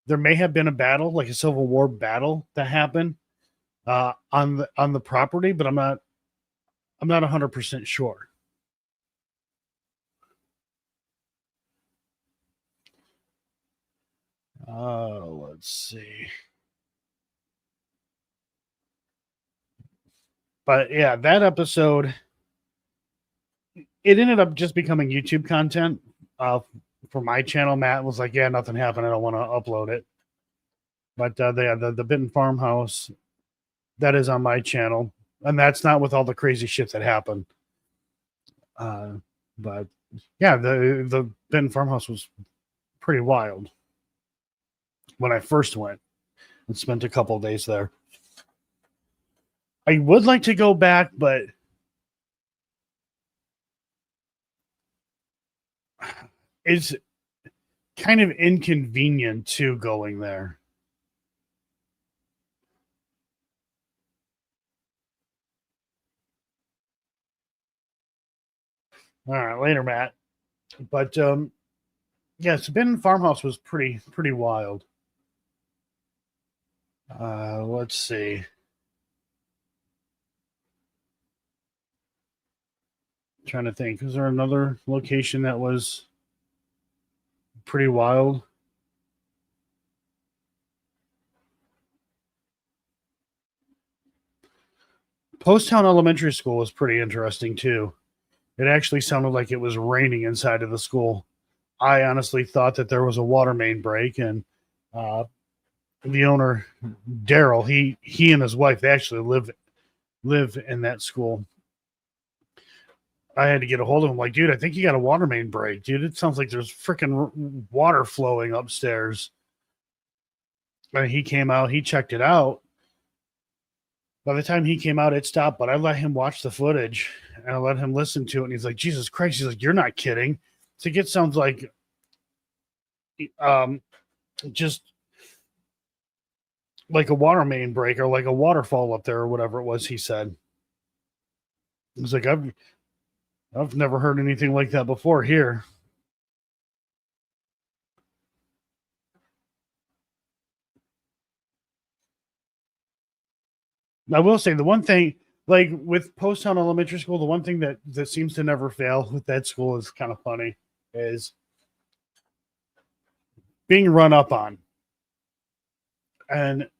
there may have been a battle, like a Civil War battle that happened on the property, but I'm not 100% sure. Let's see. But yeah, that episode, it ended up just becoming YouTube content for my channel. Matt was like, yeah, nothing happened. I don't want to upload it. But the Benton Farmhouse, that is on my channel. And that's not with all the crazy shit that happened. But yeah, the Benton Farmhouse was pretty wild when I first went and spent a couple of days there. I would like to go back, but it's kind of inconvenient to going there. All right, later, Matt. But yes, Benton Farmhouse was pretty wild. Let's see. Trying to think. Is there another location that was pretty wild? Posttown Elementary School was pretty interesting too. It actually sounded like it was raining inside of the school. I honestly thought that there was a water main break, and the owner, Daryl, he and his wife, they actually live in that school. I had to get a hold of him. Like, dude, I think you got a water main break, dude. It sounds like there's freaking water flowing upstairs. And he came out, he checked it out. By the time he came out, it stopped, but I let him watch the footage and I let him listen to it. And he's like, Jesus Christ. He's like, you're not kidding. So it sounds like just like a water main break or like a waterfall up there or whatever it was, he said. He's like, I've never heard anything like that before here. I will say the one thing, like with Posttown Elementary School, the one thing that seems to never fail with that school is kind of funny is being run up on. And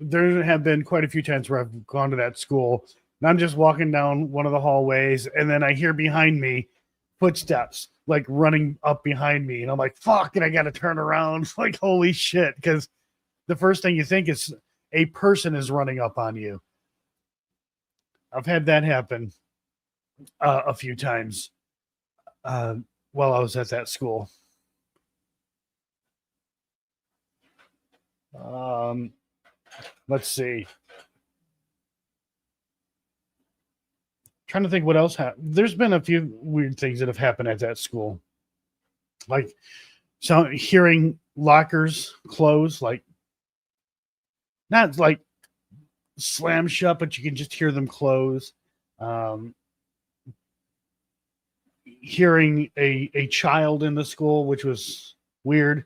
there have been quite a few times where I've gone to that school and I'm just walking down one of the hallways and then I hear behind me footsteps like running up behind me. And I'm like, fuck, and I got to turn around. Like, holy shit. Because the first thing you think is a person is running up on you. I've had that happen a few times while I was at that school. Let's see. Trying to think what else happened. There's been a few weird things that have happened at that school, like hearing lockers close, like not like slam shut, but you can just hear them close. Hearing a child in the school, which was weird.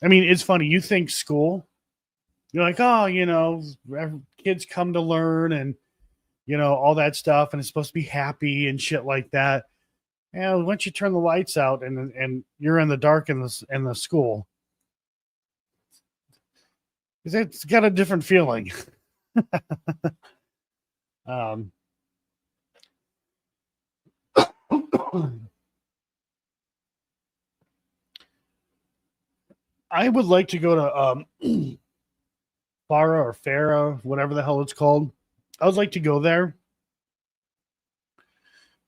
I mean, it's funny. You think school, you're like, oh, kids come to learn and, all that stuff. And it's supposed to be happy and shit like that. And once you turn the lights out and you're in the dark in the school, it's got a different feeling. I would like to go to Farah or Farah, whatever the hell it's called. I would like to go there.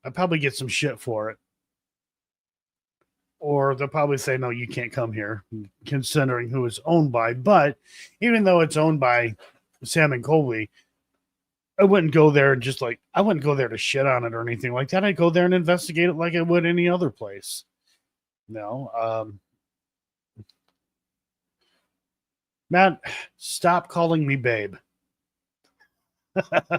I'd probably get some shit for it. Or they'll probably say, no, you can't come here, considering who it's owned by. But even though it's owned by Sam and Colby, I wouldn't go there I wouldn't go there to shit on it or anything like that. I'd go there and investigate it like I would any other place. No. Matt, stop calling me babe. Let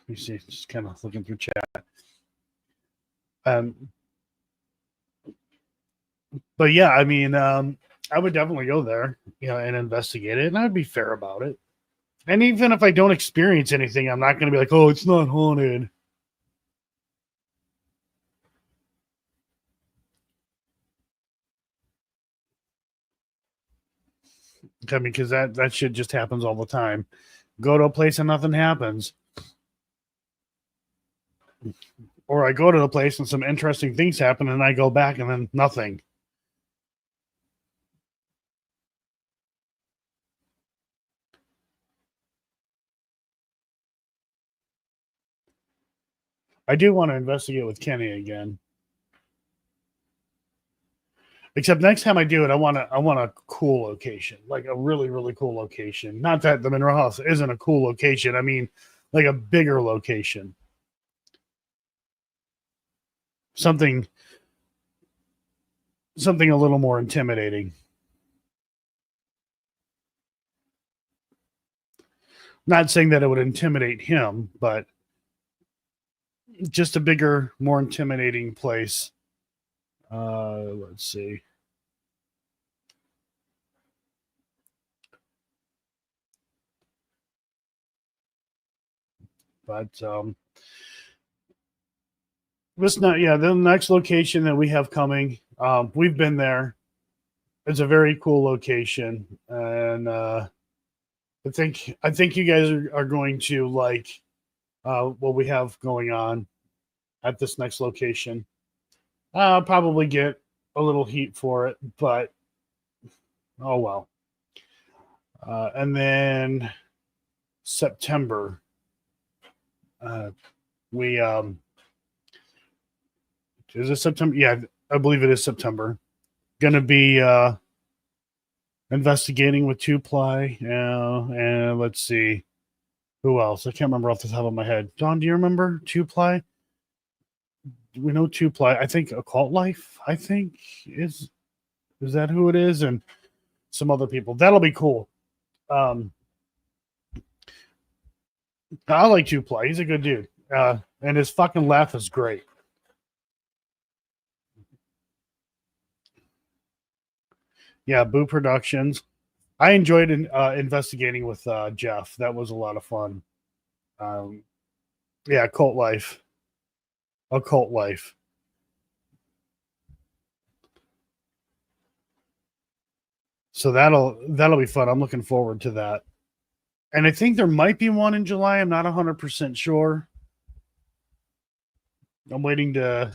me see, just kind of looking through chat. But yeah, I mean, I would definitely go there, and investigate it, and I'd be fair about it. And even if I don't experience anything, I'm not going to be like, oh, it's not haunted. I mean, because that shit just happens all the time. Go to a place and nothing happens. Or I go to the place and some interesting things happen and I go back and then nothing. I do want to investigate with Kenny again. Except next time I do it, I want a cool location, like a really, really cool location. Not that the Monroe House isn't a cool location. I mean, like a bigger location. Something a little more intimidating. Not saying that it would intimidate him, but just a bigger, more intimidating place. Let's see. But the next location that we have coming, we've been there. It's a very cool location, and I think you guys are going to like what we have going on at this next location. I'll probably get a little heat for it, but oh well. And then September, we is it September? Yeah, I believe it is September. Going to be investigating with Two Ply. And let's see who else. I can't remember off the top of my head. Don, do you remember Two Ply? We know Two Ply. I think Occult Life. I think is that who it is, and some other people. That'll be cool. I like Two Ply. He's a good dude, and his fucking laugh is great. Yeah, Boo Productions. I enjoyed investigating with Jeff. That was a lot of fun. Yeah, Occult Life. So that'll be fun. I'm looking forward to that. And I think there might be one in July. I'm not 100% sure. I'm waiting to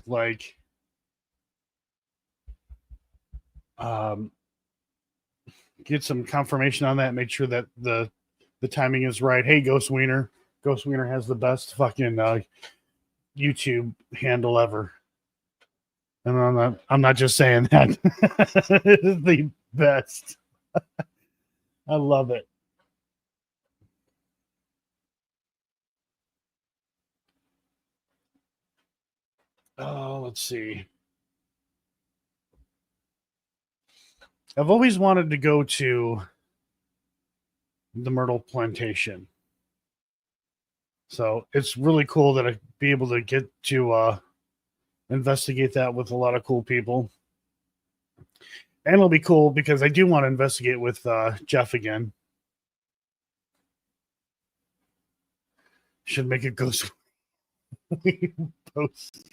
get some confirmation on that. Make sure that the timing is right. Hey, Ghost Wiener. Ghost Wiener has the best fucking YouTube handle ever. And I'm not just saying that. It is the best. I love it. Oh, let's see. I've always wanted to go to the Myrtle Plantation. So it's really cool that I'd be able to get to investigate that with a lot of cool people. And it'll be cool because I do want to investigate with Jeff again. Should make a ghost post.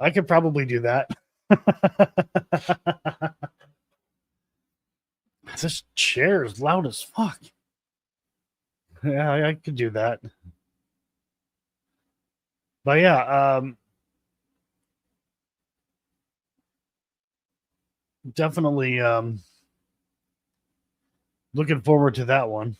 I could probably do that. This chair is loud as fuck. Yeah, I could do that. But yeah, definitely looking forward to that one.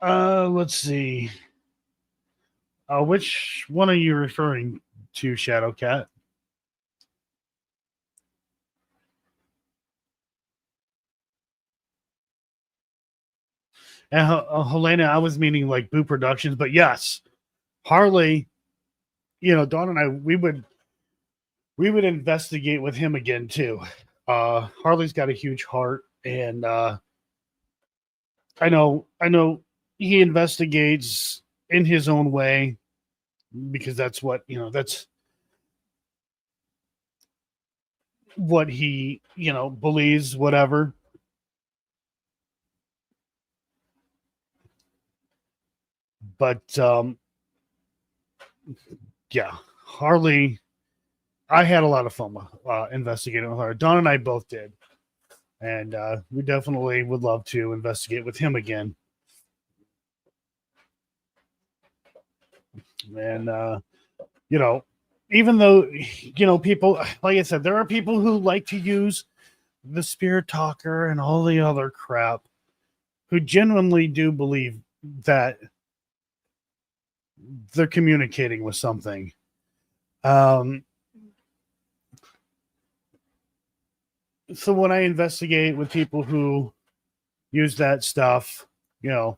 Let's see. Which one are you referring to, Shadowcat? And Helena, I was meaning like Boo Productions, but yes, Harley. Dawn and I, we would investigate with him again too. Harley's got a huge heart, and I know he investigates in his own way because that's what that's what he believes, whatever. But yeah, Harley, I had a lot of fun investigating with her. Dawn and I both did, and we definitely would love to investigate with him again. And even though people, like I said, there are people who like to use the spirit talker and all the other crap, who genuinely do believe that they're communicating with something. So when I investigate with people who use that stuff, I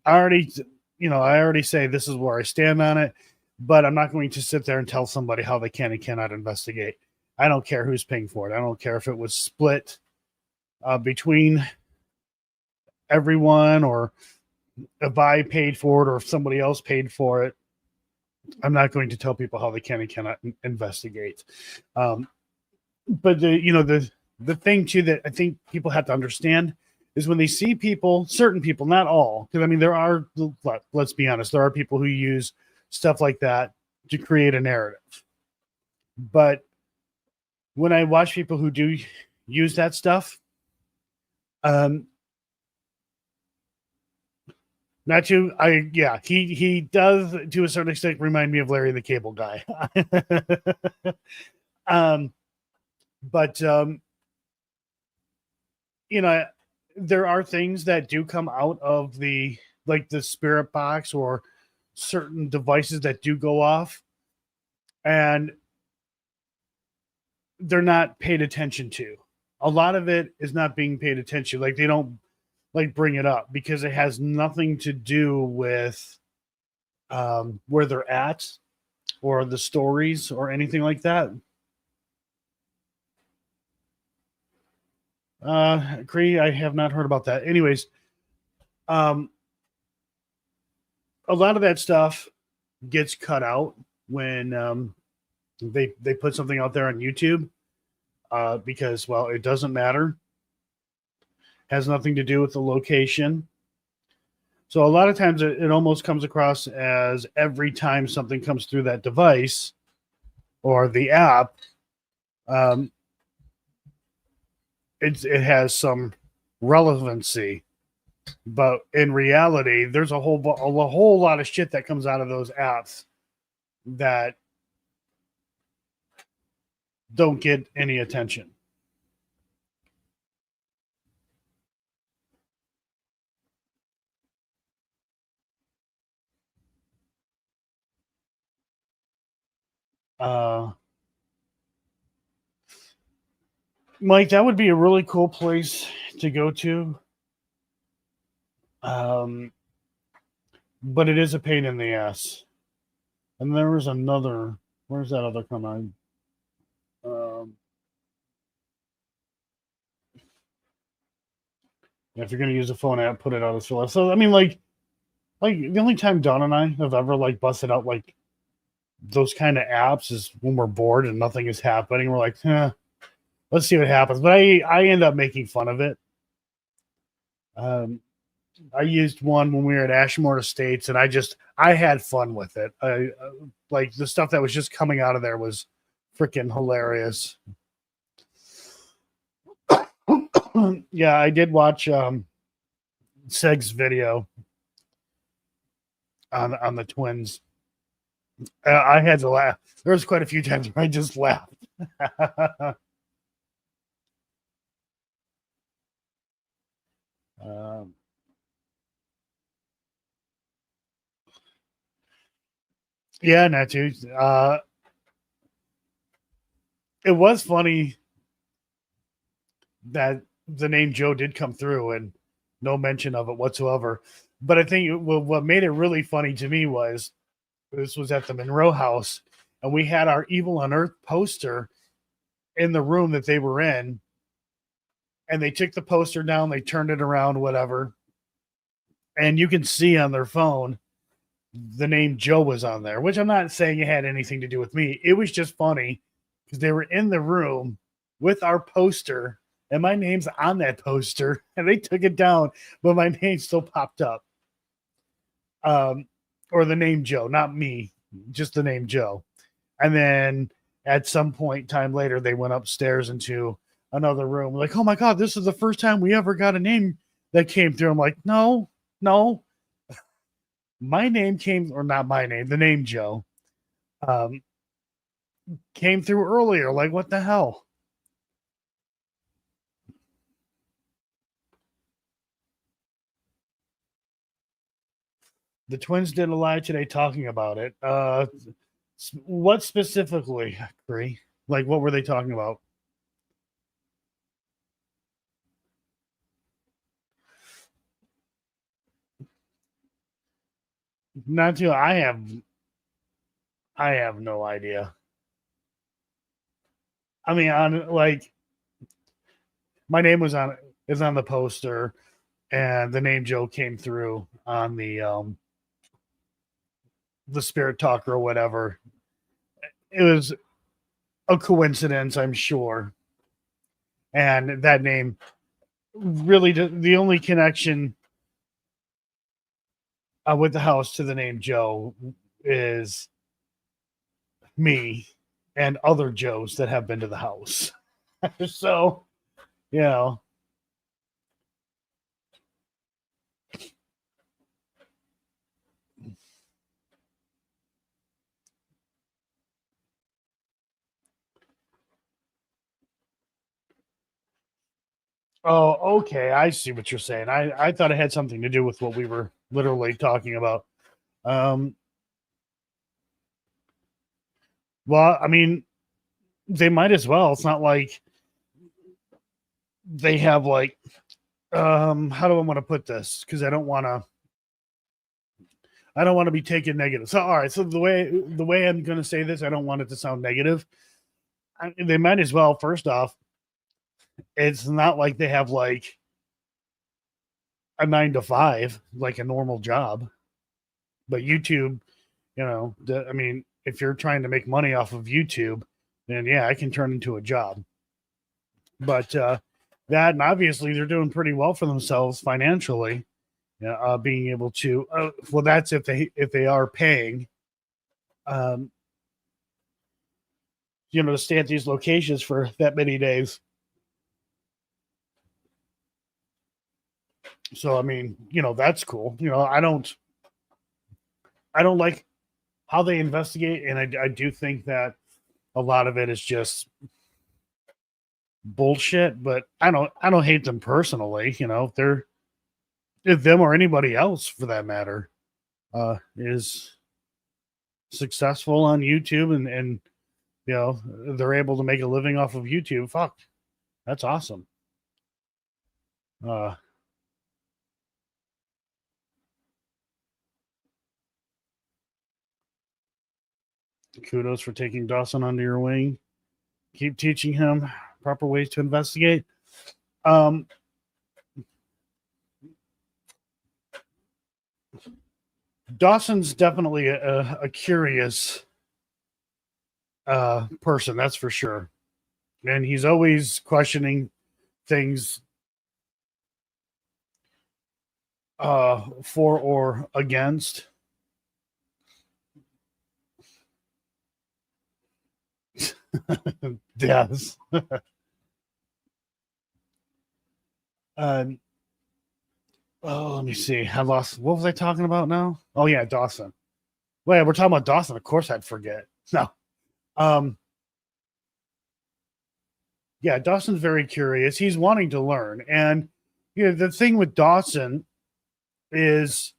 already say this is where I stand on it, but I'm not going to sit there and tell somebody how they can and cannot investigate. I don't care who's paying for it. I don't care if it was split between everyone, or if I paid for it, or if somebody else paid for it. I'm not going to tell people how they can and cannot investigate. But the thing too that I think people have to understand is when they see people, certain people, not all, because I mean there are, let's be honest, there are people who use stuff like that to create a narrative. But when I watch people who do use that stuff, not to, he does to a certain extent remind me of Larry the Cable Guy. But there are things that do come out of the spirit box or certain devices that do go off, and they're not paid attention to. A lot of it is not being paid attention. Like they don't bring it up because it has nothing to do with where they're at or the stories or anything like that. Agree. I have not heard about that. Anyways, a lot of that stuff gets cut out when they put something out there on YouTube because, well, it doesn't matter. Has nothing to do with the location. So a lot of times it almost comes across as every time something comes through that device or the app, it has some relevancy. But in reality, there's a whole lot of shit that comes out of those apps that don't get any attention. Mike, that would be a really cool place to go to. But it is a pain in the ass. And there was another. Where's that other command? If you're going to use a phone app, put it on as full. So I mean, like the only time Dawn and I have ever like busted out like those kind of apps is when we're bored and nothing is happening. We're like, let's see what happens. But I end up making fun of it. I used one when we were at Ashmore Estates, and I had fun with it. I like the stuff that was just coming out of there was freaking hilarious. Yeah, I did watch Seg's video on the twins. I had to laugh. There was quite a few times where I just laughed. Yeah, Natu. It was funny that the name Joe did come through and no mention of it whatsoever. But I think what made it really funny to me was this was at the Monroe house, and we had our Evil on Earth poster in the room that they were in, and they took the poster down, they turned it around, whatever, and you can see on their phone the name Joe was on there, which I'm not saying it had anything to do with me. It was just funny because they were in the room with our poster, and my name's on that poster, and they took it down, but my name still popped up. Or the name Joe, not me, just the name Joe. And then at some point in time later, they went upstairs into another room. Like, oh my God, this is the first time we ever got a name that came through. I'm like, no. My name came, or not my name, the name Joe came through earlier. Like, what the hell? The twins did a live today talking about it. What specifically, Bree? Like, what were they talking about? Not too. I have no idea. I mean, on like, my name is on the poster, and the name Joe came through on the Spirit Talker or whatever. It was a coincidence, I'm sure. And that name really, the only connection with the house to the name Joe is me and other Joes that have been to the house. So, you know. Oh, okay. I see what you're saying. I thought it had something to do with what we were literally talking about. Well, I mean, they might as well. It's not like they have like how do I want to put this? Because I don't want to be taken negative. So all right, so the way I'm gonna say this, I don't want it to sound negative. They might as well, first off, it's not like they have like a 9 to 5, like a normal job. But YouTube, I mean, if you're trying to make money off of YouTube, then yeah, I can turn into a job. But that, and obviously they're doing pretty well for themselves financially. being able to, well, that's if they are paying, to stay at these locations for that many days. So, I mean, that's cool. I don't like how they investigate, and I do think that a lot of it is just bullshit. But I don't hate them personally. If them or anybody else for that matter is successful on YouTube and they're able to make a living off of YouTube. Fuck, that's awesome. Kudos for taking Dawson under your wing. Keep teaching him proper ways to investigate. Dawson's definitely a curious person, that's for sure. And he's always questioning things for or against. Yes. Let me see. I lost. What was I talking about now? Oh yeah, Dawson. Wait, we're talking about Dawson. Of course, I'd forget. No. Yeah, Dawson's very curious. He's wanting to learn, and the thing with Dawson is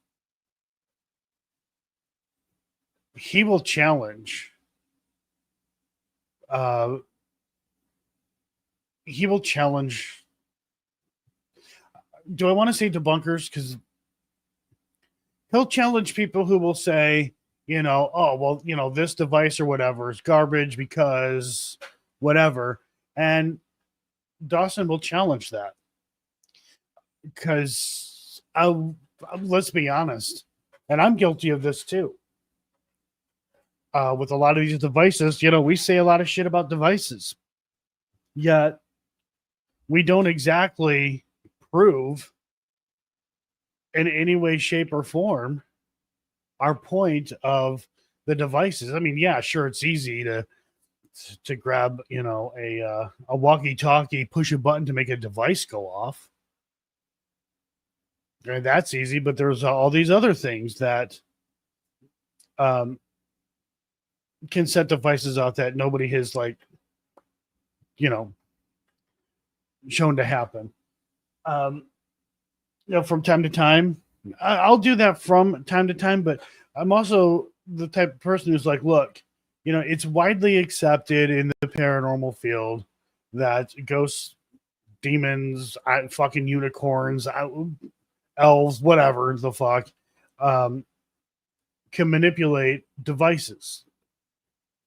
he will challenge. He will challenge. Do I want to say debunkers? Because he'll challenge people who will say, oh, well, this device or whatever is garbage because whatever. And Dawson will challenge that. Because let's be honest, and I'm guilty of this too. With a lot of these devices, we say a lot of shit about devices. Yet we don't exactly prove in any way, shape, or form our point of the devices. I mean, yeah, sure, it's easy to grab, a walkie-talkie, push a button to make a device go off. And that's easy, but there's all these other things that can set devices off that nobody has shown to happen. From time to time, I'll do that from time to time, but I'm also the type of person who's like, look, it's widely accepted in the paranormal field that ghosts, demons, fucking unicorns, elves, whatever the fuck, can manipulate devices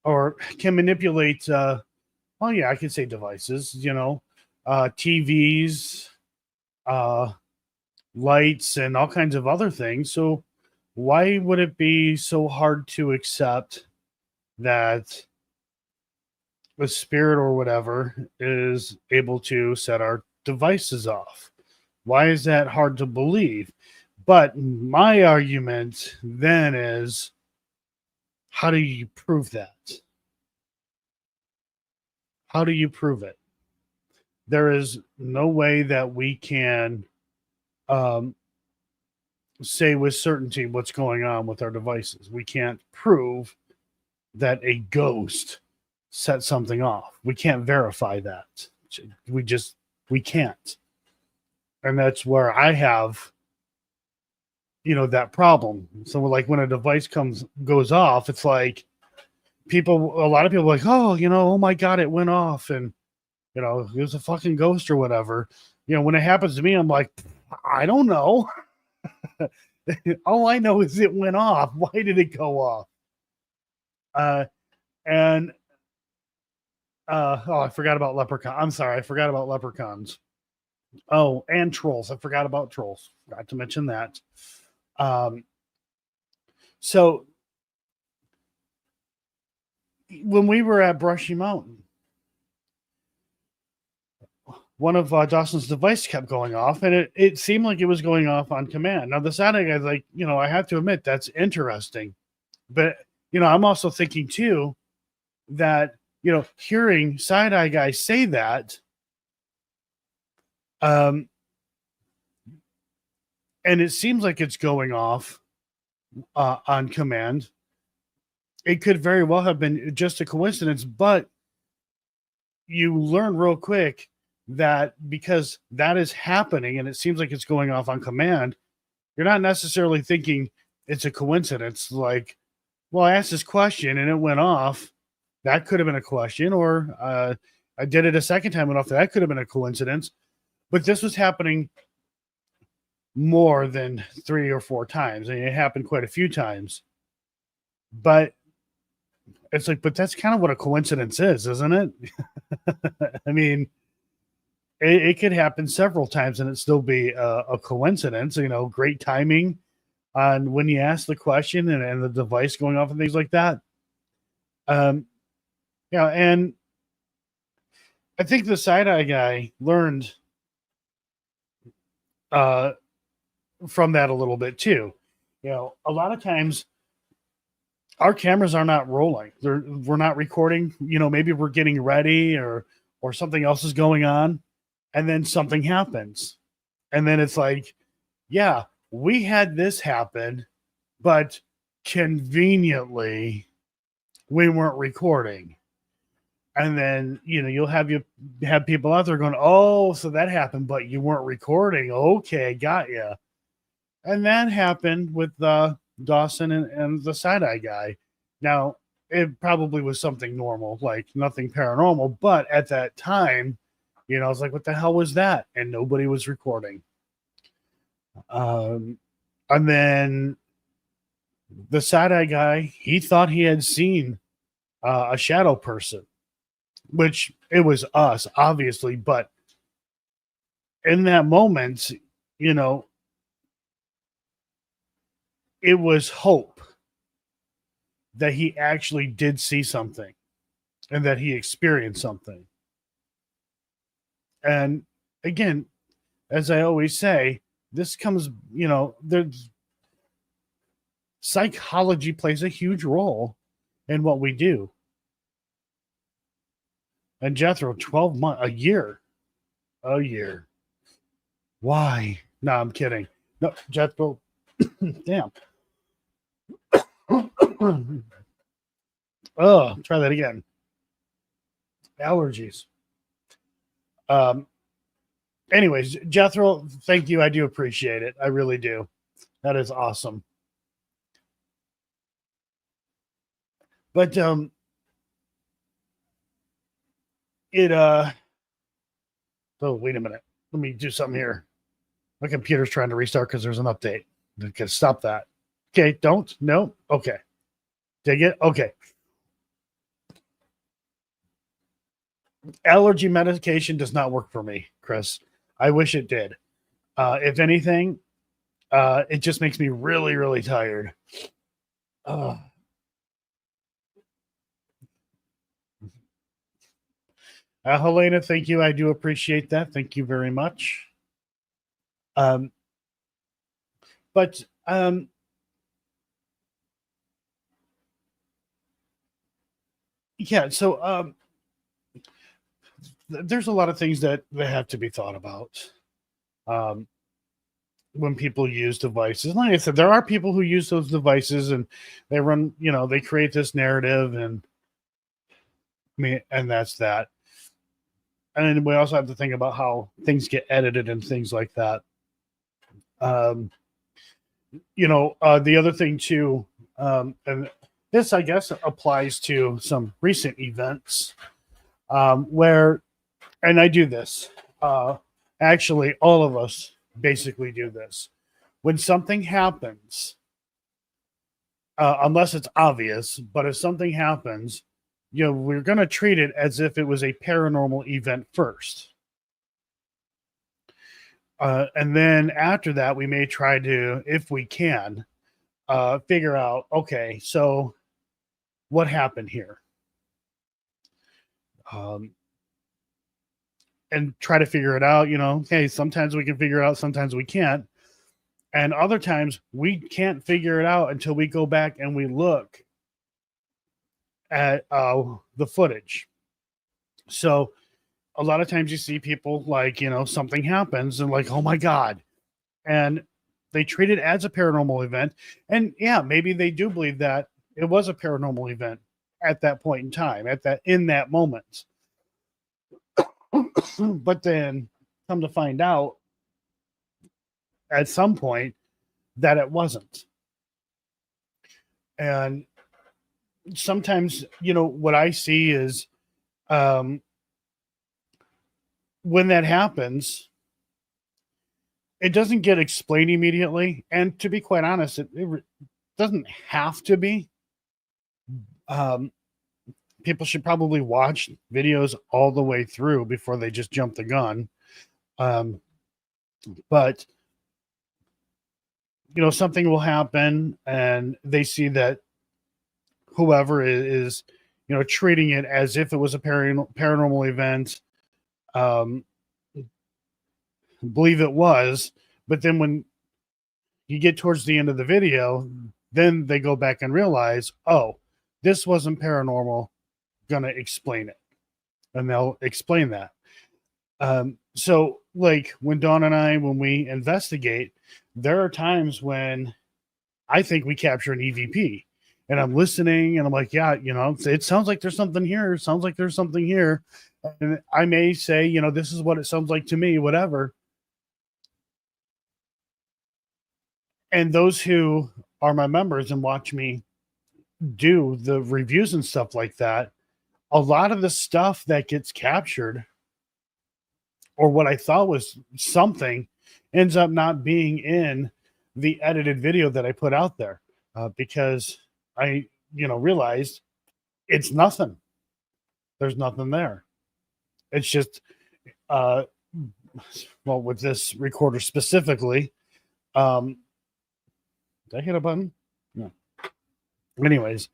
or can manipulate, I could say devices, TVs, lights, and all kinds of other things. So why would it be so hard to accept that a spirit or whatever is able to set our devices off? Why is that hard to believe? But my argument then is, how do you prove that? How do you prove it? There is no way that we can say with certainty what's going on with our devices. We can't prove that a ghost set something off. We can't verify that. We can't. And that's where I have, that problem. So like when a device goes off, it's like a lot of people are like, oh my God, it went off. And, it was a fucking ghost or whatever. When it happens to me, I'm like, I don't know. All I know is it went off. Why did it go off? I forgot about leprechaun. I'm sorry, I forgot about leprechauns. Oh, and trolls. I forgot about trolls. Forgot to mention that. So when we were at Brushy Mountain, one of Dawson's device kept going off, and it seemed like it was going off on command. Now, the side-eye guy's like, I have to admit, that's interesting. But, I'm also thinking, too, that, hearing side-eye guys say that, and it seems like it's going off on command. It could very well have been just a coincidence, but you learn real quick that because that is happening and it seems like it's going off on command, you're not necessarily thinking it's a coincidence. Like, well, I asked this question and it went off. That could have been a question. Or I did it a second time, went off. That could have been a coincidence. But this was happening more than 3 or 4 times. And it happened quite a few times. But it's like, but that's kind of what a coincidence is, isn't it? I mean, it could happen several times and it still be a coincidence. Great timing on when you ask the question and the device going off and things like that. And I think the side-eye guy learned from that a little bit too. A lot of times our cameras are not rolling. We're not recording. Maybe we're getting ready or something else is going on, and then something happens, and then it's like, yeah, we had this happen, but conveniently we weren't recording. And then you'll have people out there going, oh, so that happened, but you weren't recording. Okay, got you. And that happened with Dawson and the side-eye guy. Now, it probably was something normal, like nothing paranormal, but at that time, I was like, what the hell was that? And nobody was recording. And then the side-eye guy, he thought he had seen a shadow person, which it was us, obviously, but in that moment, it was hope that he actually did see something and that he experienced something. And again, as I always say, this comes, there's psychology plays a huge role in what we do. And Jethro, 12 months, a year. Why? No, I'm kidding. No, Jethro, damn. Oh, try that again. Allergies. Anyways, Jethro, thank you. I do appreciate it. I really do. That is awesome. But oh, wait a minute. Let me do something here. My computer's trying to restart because there's an update. Okay, stop that. Okay, don't. No. Okay. Dig it? Okay. Allergy medication does not work for me, Chris. I wish it did. If anything, it just makes me really, really tired. Helena, thank you. I do appreciate that. Thank you very much. But yeah, so there's a lot of things that have to be thought about when people use devices. Like I said, there are people who use those devices and they run, they create this narrative, and and that's that. And we also have to think about how things get edited and things like that. The other thing too, and this, I guess, applies to some recent events where, and I do this, actually, all of us basically do this. When something happens, unless it's obvious, but if something happens, we're going to treat it as if it was a paranormal event first. And then after that, we may try to, if we can, figure out, okay, so what happened here? and try to figure it out. Hey, sometimes we can figure it out, sometimes we can't. And other times we can't figure it out until we go back and we look at the footage. So a lot of times you see people like, something happens and like, oh my God. And they treat it as a paranormal event. And yeah, maybe they do believe that it was a paranormal event at that point in time, in that moment. But then come to find out at some point that it wasn't. And sometimes, what I see is when that happens, it doesn't get explained immediately. And to be quite honest, it doesn't have to be. People should probably watch videos all the way through before they just jump the gun. But something will happen and they see that whoever is treating it as if it was a paranormal event, believe it was. But then when you get towards the end of the video, then they go back and realize, oh, this wasn't paranormal, gonna explain it. And they'll explain that. So like when Dawn and I, when we investigate, there are times when I think we capture an EVP and I'm listening and I'm like, yeah, it sounds like there's something here. It sounds like there's something here. And I may say, this is what it sounds like to me, whatever. And those who are my members and watch me do the reviews and stuff like that, a lot of the stuff that gets captured or what I thought was something ends up not being in the edited video that I put out there because I, realized it's nothing. There's nothing there. It's just, with this recorder specifically, did I hit a button? No. Anyways,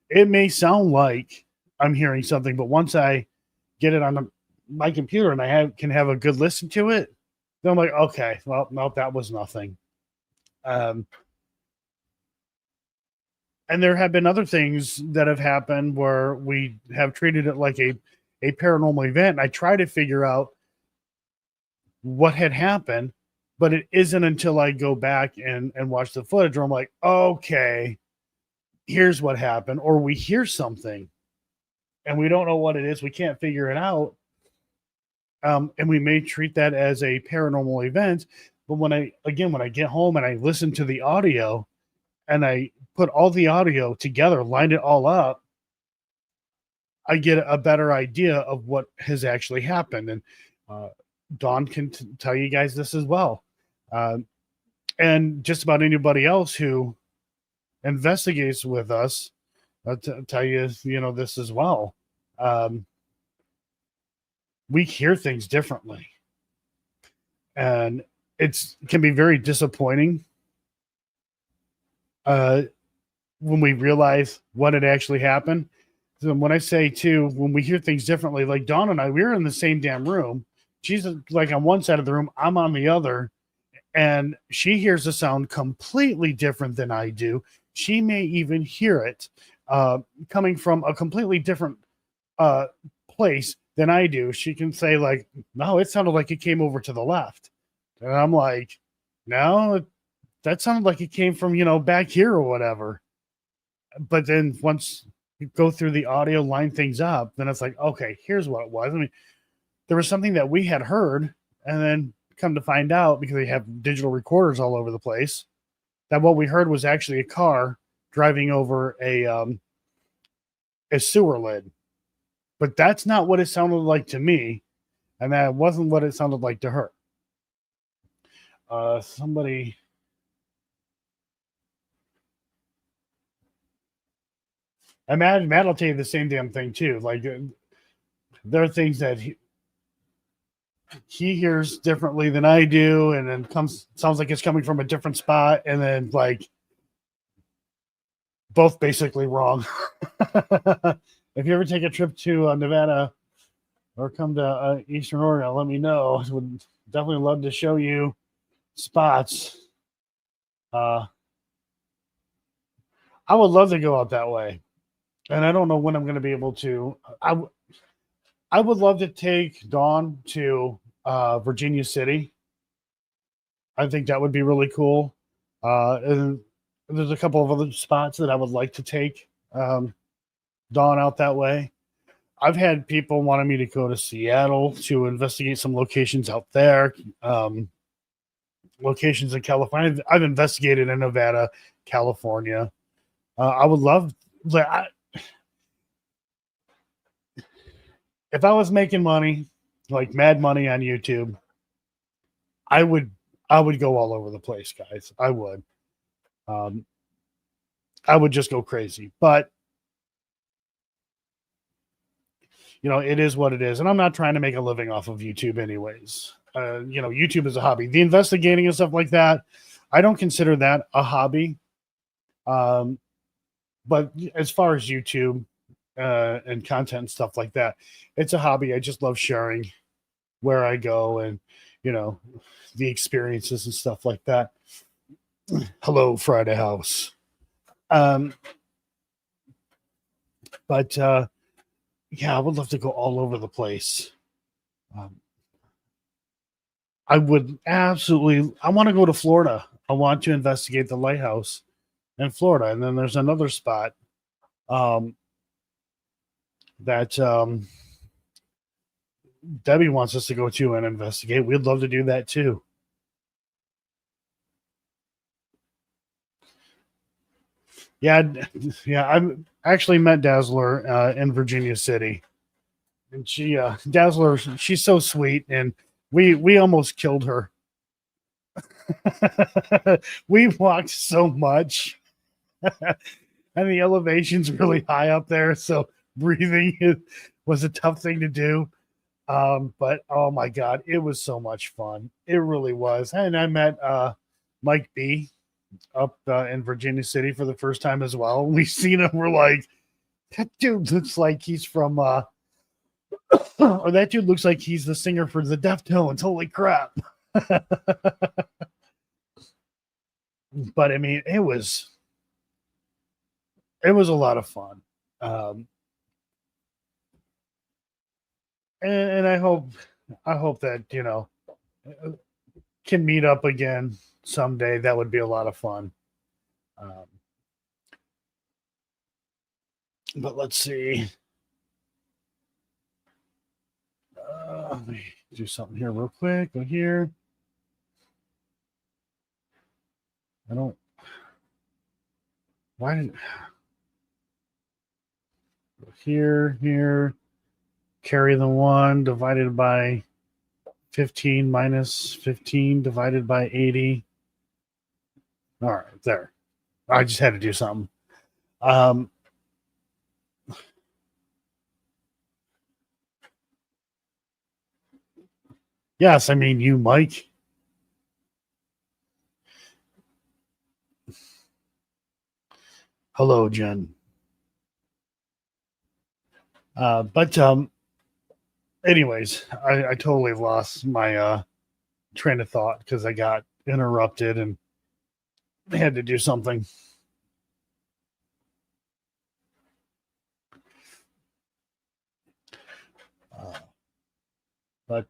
it may sound like I'm hearing something, but once I get it on my computer and I can have a good listen to it, then I'm like, okay, well, no, that was nothing. And there have been other things that have happened where we have treated it like a paranormal event. And I try to figure out what had happened, but it isn't until I go back and watch the footage where I'm like, okay, here's what happened. Or we hear something and we don't know what it is. We can't figure it out. And we may treat that as a paranormal event. But when I get home and I listen to the audio and I put all the audio together, line it all up, I get a better idea of what has actually happened. And Dawn can tell you guys this as well. And just about anybody else who investigates with us, tell you, this as well. We hear things differently. And it can be very disappointing when we realize what had actually happened. So when I say too, when we hear things differently, like Dawn and I, we were in the same damn room. She's like on one side of the room, I'm on the other, and she hears a sound completely different than I do. She may even hear it coming from a completely different place than I do. She can say like, no, it sounded like it came over to the left. And I'm like, no, that sounded like it came from, back here or whatever. But then once you go through the audio, line things up, then it's like, okay, here's what it was. I mean, there was something that we had heard and then come to find out, because they have digital recorders all over the place, that what we heard was actually a car driving over a sewer lid. But that's not what it sounded like to me, and that wasn't what it sounded like to her. Somebody... And Matt will tell you the same damn thing too. Like, there are things that he hears differently than I do, and then sounds like it's coming from a different spot, and then like both basically wrong. If you ever take a trip to Nevada or come to Eastern Oregon, let me know. I would definitely love to show you spots. I would love to go out that way, and I don't know when I'm going to be able to. I would love to take Dawn to Virginia City. I think that would be really cool. And there's a couple of other spots that I would like to take Dawn out that way. I've had people wanting me to go to Seattle to investigate some locations out there, locations in California. I've investigated in Nevada, California. I would love, if I was making money, like mad money on YouTube, I would go all over the place, guys. I would. I would just go crazy. But it is what it is. And I'm not trying to make a living off of YouTube anyways. YouTube is a hobby. The investigating and stuff like that, I don't consider that a hobby. But as far as YouTube and content and stuff like that, it's a hobby. I just love sharing where I go and, the experiences and stuff like that. Hello, Friday House. But yeah, I would love to go all over the place. I would absolutely. I want to go to Florida. I want to investigate the lighthouse in Florida, and then there's another spot that Debbie wants us to go to and investigate. We'd love to do that too. Yeah. I've actually met Dazzler in Virginia City, and Dazzler, she's so sweet, and we almost killed her. We walked so much, and the elevation's really high up there, so breathing was a tough thing to do. But oh my God, it was so much fun. It really was. And I met Mike B up in Virginia City for the first time as well. We seen him. We're like, that dude looks like he's from, or that dude looks like he's the singer for the Deftones. Holy crap. But I mean, it was a lot of fun. And I hope that, can meet up again someday. That would be a lot of fun. But let's see. Let me do something here real quick. Go here. Why didn't go here, carry the 1 divided by 15 minus 15 divided by 80. All right, there. I just had to do something. Yes, I mean you, Mike. Hello, Jen. But anyways, I totally lost my train of thought because I got interrupted and had to do something. But